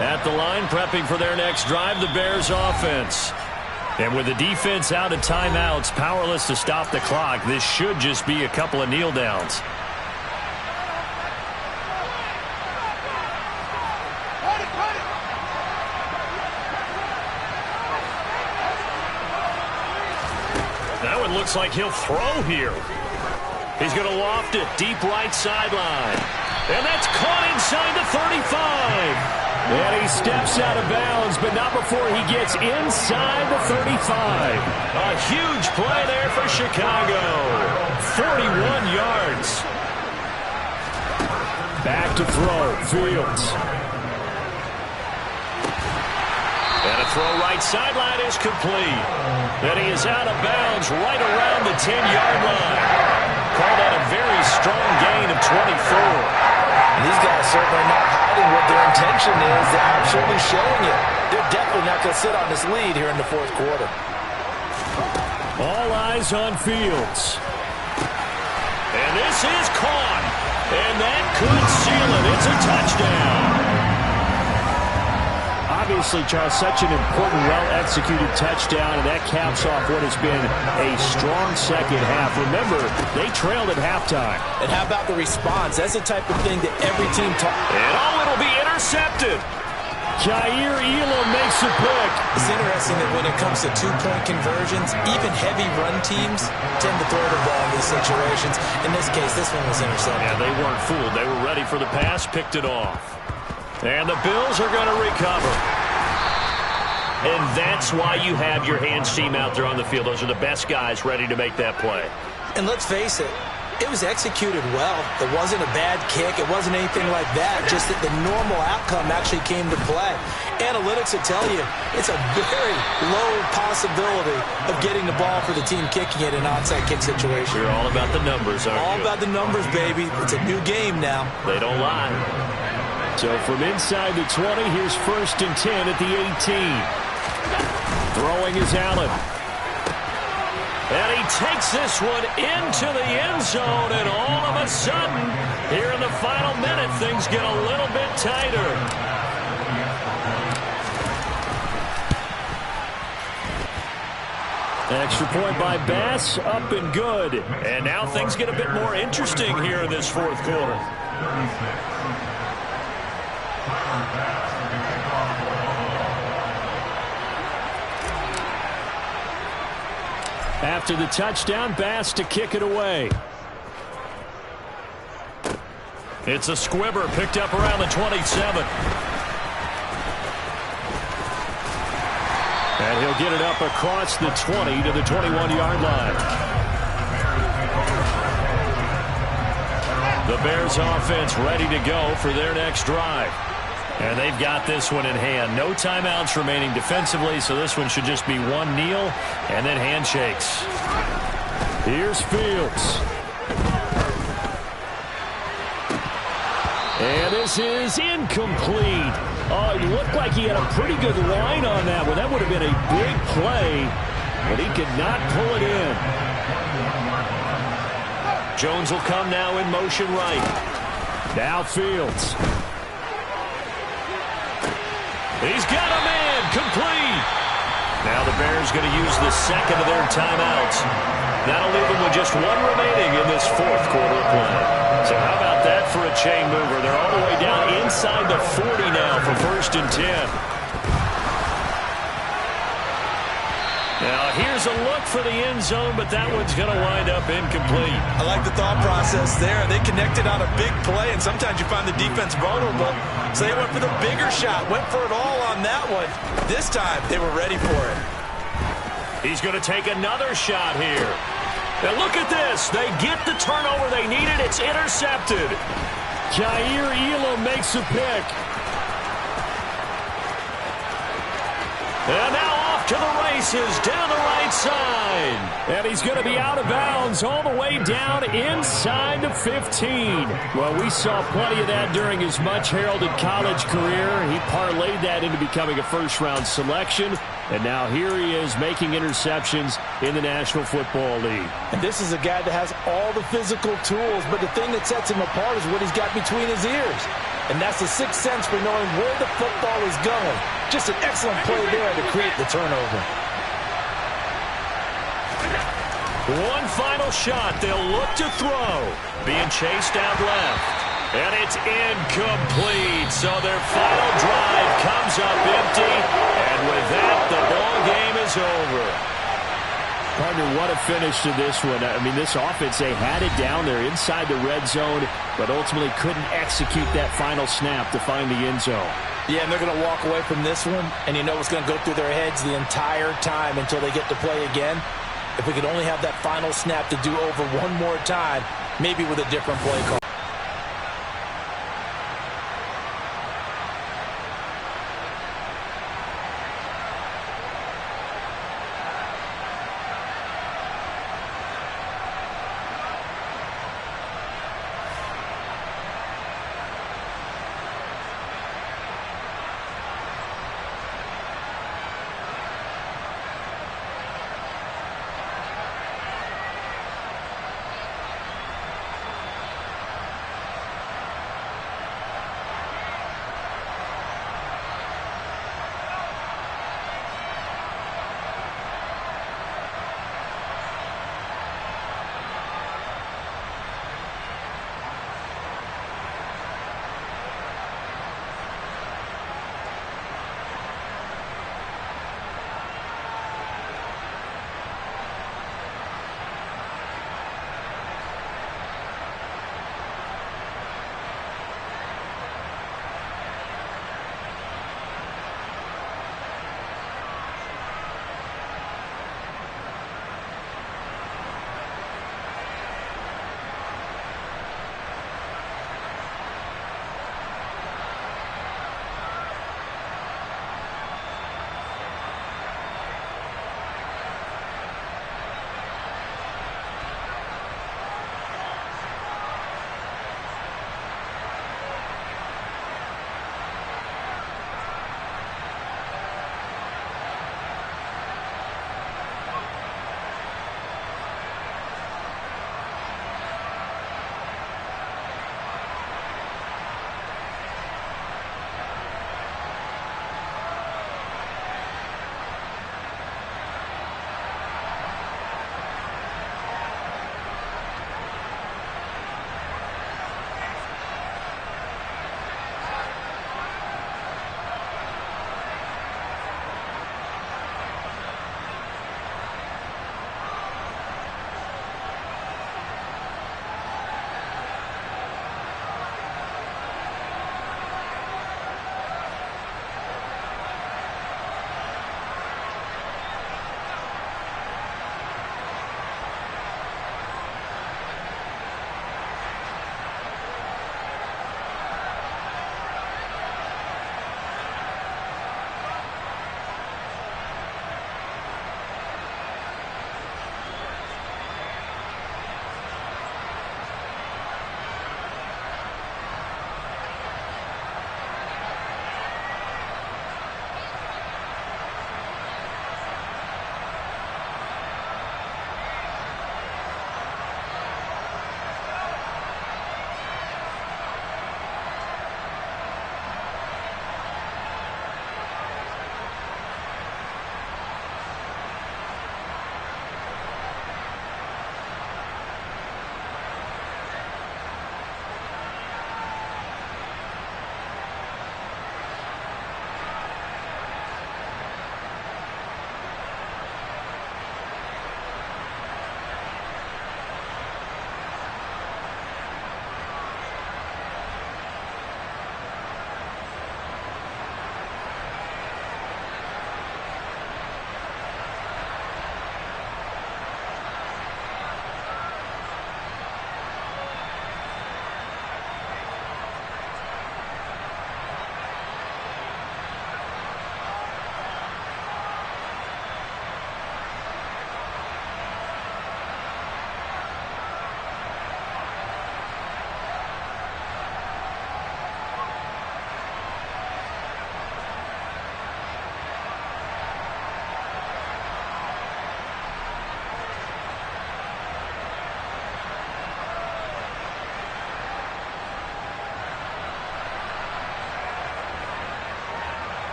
At the line, prepping for their next drive, the Bears offense. And with the defense out of timeouts, powerless to stop the clock, this should just be a couple of kneel downs. That one looks like he'll throw here. He's going to loft it deep right sideline. And that's caught inside the 35. And he steps out of bounds, but not before he gets inside the 35. A huge play there for Chicago. 41 yards. Back to throw, Fields. And a throw right sideline is complete. And he is out of bounds right around the 10-yard line. Called out a very strong gain of 24. These guys certainly not hiding what their intention is. They're absolutely showing it. They're definitely not going to sit on this lead here in the 4th quarter. All eyes on Fields. And this is caught. And that could seal it. It's a touchdown. Obviously, Charles, such an important, well-executed touchdown, and that caps off what has been a strong second half. Remember, they trailed at halftime. And how about the response? That's the type of thing that every team And it'll be intercepted. Jair Elam makes a pick. It's interesting that when it comes to two-point conversions, even heavy run teams tend to throw the ball in these situations. In this case, this one was intercepted. Yeah, they weren't fooled. They were ready for the pass, picked it off. And the Bills are going to recover. And that's why you have your hands team out there on the field. Those are the best guys ready to make that play. And let's face it, it was executed well. It wasn't a bad kick. It wasn't anything like that. Just that the normal outcome actually came to play. Analytics will tell you it's a very low possibility of getting the ball for the team kicking it in an onside kick situation. You're all about the numbers, aren't you? All about the numbers, baby. It's a new game now. They don't lie. So from inside the 20, here's 1st and 10 at the 18. Throwing is Allen. And he takes this one into the end zone, and all of a sudden, here in the final minute, things get a little bit tighter. Extra point by Bass, up and good. And now things get a bit more interesting here in this 4th quarter. After the touchdown, Bass to kick it away. It's a squibber picked up around the 27. And he'll get it up across the 20 to the 21-yard line. The Bears offense ready to go for their next drive. And they've got this one in hand. No timeouts remaining defensively, so this one should just be one kneel and then handshakes. Here's Fields. And this is incomplete. Oh, it looked like he had a pretty good line on that one. That would have been a big play, but he could not pull it in. Jones will come now in motion right. Now Fields. He's got a man, complete. Now the Bears going to use the second of their timeouts. That'll leave them with just one remaining in this fourth quarter of play. So how about that for a chain mover? They're all the way down inside the 40 now for 1st and 10. Now here's a look for the end zone, but that one's going to wind up incomplete. I like the thought process there. They connected on a big play, and sometimes you find the defense vulnerable. So they went for the bigger shot, went for it all on that one. This time, they were ready for it. He's going to take another shot here. Now look at this. They get the turnover they needed. It's intercepted. Jair Elam makes a pick. And now off to the races down the right side. And he's going to be out of bounds all the way down inside the 15. Well, we saw plenty of that during his much-heralded college career. He parlayed that into becoming a first-round selection. And now here he is making interceptions in the National Football League. And this is a guy that has all the physical tools, but the thing that sets him apart is what he's got between his ears. And that's the sixth sense for knowing where the football is going. Just an excellent play there to create the turnover. One final shot. They'll look to throw. Being chased out left. And it's incomplete. So their final drive comes up empty. And with that, the ball game is over. Partner, what a finish to this one. I mean, this offense, they had it down there inside the red zone, but ultimately couldn't execute that final snap to find the end zone. Yeah, and they're going to walk away from this one, and you know what's going to go through their heads the entire time until they get to play again. If we could only have that final snap to do over one more time, maybe with a different play call.